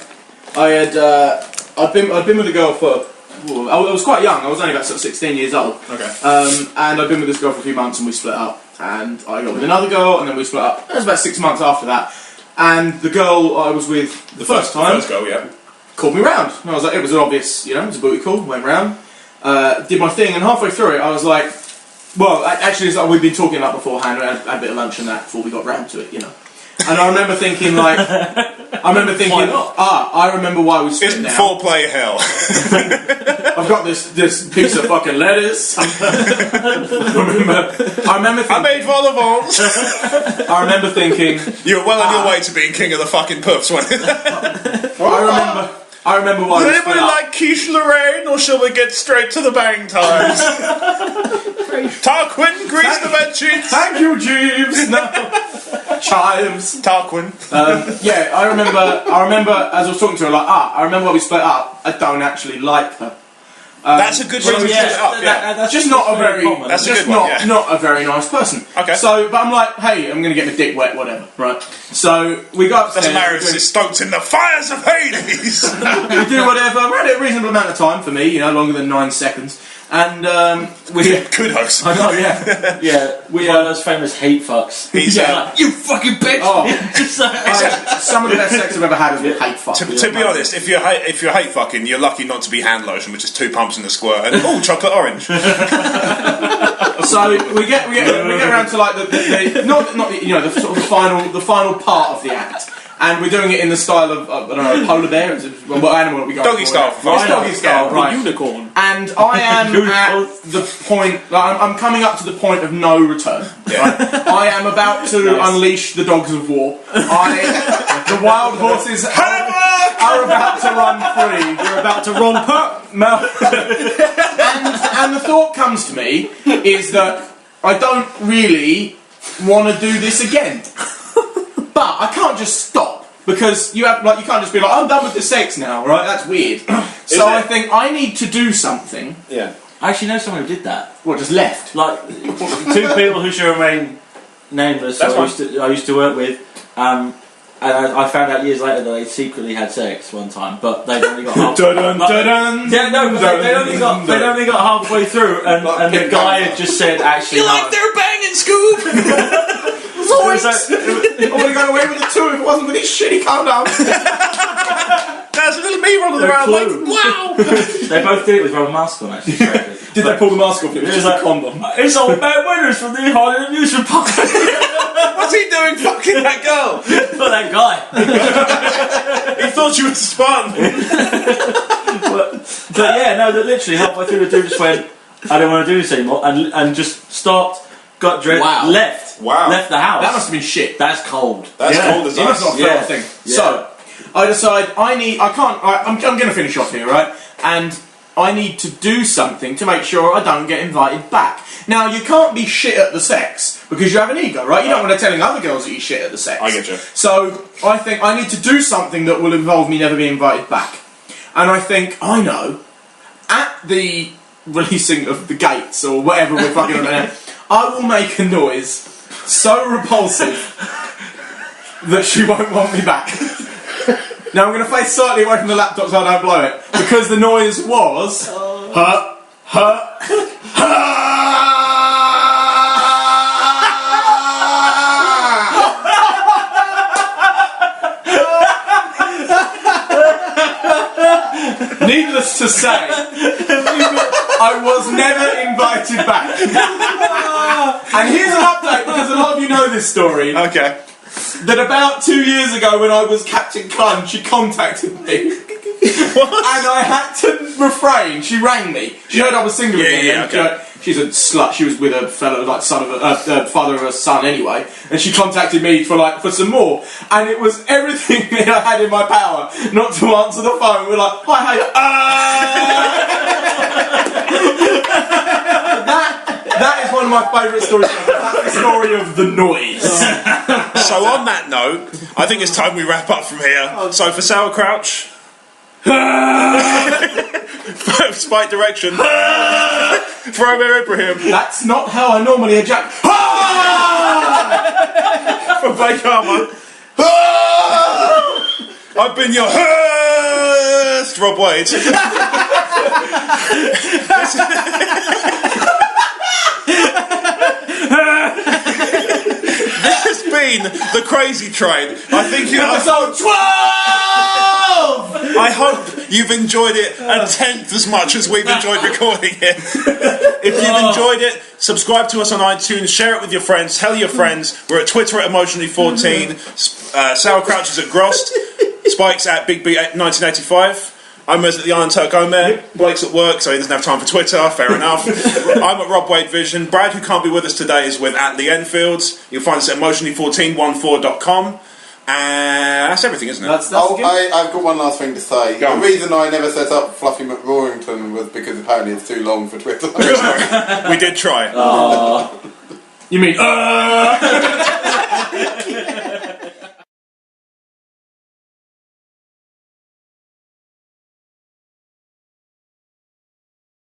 Speaker 4: I'd been with a girl for. Well, I was quite young. I was only about sort of 16 years old.
Speaker 1: Okay.
Speaker 4: And I'd been with this girl for a few months, and we split up. And I got with another girl, and then we split up. It was about 6 months after that. And the girl I was with the first time
Speaker 1: first girl, yeah,
Speaker 4: called me round. And I was like, it was an obvious, it was a booty call. Went round, did my thing, and halfway through it, I was like, well, actually, it's like we'd been talking about beforehand. And had a bit of lunch and that before we got round to it, And I remember thinking, like, I remember why we split
Speaker 1: Isn't
Speaker 4: now.
Speaker 1: foreplay hell?
Speaker 4: I've got this piece of fucking lettuce. I remember
Speaker 1: I
Speaker 4: thinking,
Speaker 1: made vol au vents.
Speaker 4: I remember thinking,
Speaker 1: You're well on your way to being king of the fucking puffs, weren't you?
Speaker 4: I remember why
Speaker 1: Does
Speaker 4: we split
Speaker 1: anybody
Speaker 4: up.
Speaker 1: like quiche Lorraine, or shall we get straight to the bang times? Tarquin, grease the bed sheets.
Speaker 4: Thank you, Jeeves. No. Chives.
Speaker 1: Tarquin.
Speaker 4: Yeah, I remember as I was talking to her, like, I remember when we split up, I don't actually like her.
Speaker 1: That's a good reason to split up. Yeah.
Speaker 3: That's
Speaker 4: Just not a very,
Speaker 3: common.
Speaker 1: That's a
Speaker 4: just
Speaker 1: good one, yeah.
Speaker 4: not a very nice person.
Speaker 1: Okay.
Speaker 4: So, but I'm like, hey, I'm going to get my dick wet, whatever, right? So we go upstairs.
Speaker 1: Doesn't matter if it's stoked in the fires of Hades.
Speaker 4: We do whatever. We had a reasonable amount of time for me, longer than 9 seconds. And we.
Speaker 1: Kudos.
Speaker 4: I know, yeah.
Speaker 3: Yeah, we are those famous hate fucks.
Speaker 1: He's
Speaker 3: Like, you fucking bitch!
Speaker 4: Oh.
Speaker 3: Just like,
Speaker 4: Some of the best sex I've ever had is with hate fuck.
Speaker 1: To be honest, if you're hate fucking, you're lucky not to be hand lotion, which is 2 pumps in the squirt, and chocolate orange.
Speaker 4: So we get around to like the sort of the final part of the act. And we're doing it in the style of, I don't know, polar bear? What animal are we going
Speaker 1: Doggy
Speaker 4: for?
Speaker 1: style.
Speaker 4: It's doggy style, right.
Speaker 2: Unicorn.
Speaker 4: And I am at the point, I'm coming up to the point of no return. Right? I am about to unleash the dogs of war. The wild horses are about to run free.
Speaker 2: You're about to romp up.
Speaker 4: And the thought comes to me is that I don't really want to do this again. But I can't just stop because you can't just be like, I'm done with the sex now, right? That's weird. So I think I need to do something.
Speaker 1: Yeah.
Speaker 3: I actually know someone who did that.
Speaker 4: What, just left?
Speaker 3: Like 2 people who should remain nameless.
Speaker 1: That's
Speaker 3: I used to work with, and I found out years later that they secretly had sex one time, but they'd only got half. Yeah, no, but they'd only got halfway through, and the guy had just said, actually,
Speaker 1: You like their banging, Scoob?
Speaker 4: I would have gone away with the 2 if it wasn't with these shitty condoms.
Speaker 1: There's a little me rolling around like, wow!
Speaker 3: They both did it with rubber mask on, actually.
Speaker 4: Did they pull the mask off? It was just a condom.
Speaker 3: It's all bad winners from the Hollywood amusement park.
Speaker 1: What's he doing fucking that girl?
Speaker 3: For that guy.
Speaker 1: He thought you were Spartan.
Speaker 3: But yeah, no, that literally halfway through the dude just went, I don't want to do this anymore, and just stopped, got dressed, left the house.
Speaker 4: That must have been shit.
Speaker 3: That's cold.
Speaker 1: That's cold as
Speaker 4: He must not
Speaker 1: ice.
Speaker 4: have felt a thing.
Speaker 3: Yeah.
Speaker 4: So, I decide I'm going to finish off here, right? And I need to do something to make sure I don't get invited back. Now, you can't be shit at the sex because you have an ego, right? You don't want to telling other girls that you shit at the sex.
Speaker 1: I get you.
Speaker 4: So, I think I need to do something that will involve me never being invited back. And I think, I know, at the releasing of the gates or whatever we're fucking on there, I will make a noise so repulsive that she won't want me back. Now I'm going to face slightly away from the laptop so I don't blow it, because the noise was Needless to say, I was never invited back. And here's an update, because a lot of you know this story.
Speaker 1: Okay.
Speaker 4: That about 2 years ago, when I was Captain Clun, she contacted me. And I had to refrain. She rang me. She heard I was single again.
Speaker 1: Yeah, okay.
Speaker 4: She's a slut. She was with a fellow, like father of a son, anyway. And she contacted me for some more. And it was everything that I had in my power not to answer the phone. We're like, hi, That is one of my favourite stories. That's the story of the noise.
Speaker 1: So on that note, I think it's time we wrap up from here. So for Sauercrouch, Spike Direction, for Omer Ibrahim,
Speaker 4: That's not how I normally eject.
Speaker 1: for Blake Armour, I've been your host, Rob Wade. This has been the Crazy Train. I think
Speaker 4: Episode 12!
Speaker 1: I hope you've enjoyed it a tenth as much as we've enjoyed recording it. If you've enjoyed it, subscribe to us on iTunes, share it with your friends, tell your friends. We're at Twitter at Emotionally14, Sour Crouches at Grost, Spike's at Big B 1985. Omer's at the Iron Turk Omer. Blake's at work, so he doesn't have time for Twitter. Fair enough. I'm at Rob Wade Vision. Brad, who can't be with us today, is with at Lee Enfields. You'll find us at emotionally1414.com. And that's everything, isn't it?
Speaker 2: That's good.
Speaker 5: I've got one last thing to say.
Speaker 1: Go on.
Speaker 5: The reason I never set up Fluffy McRorington was because apparently it's too long for Twitter.
Speaker 1: We did try.
Speaker 4: You mean?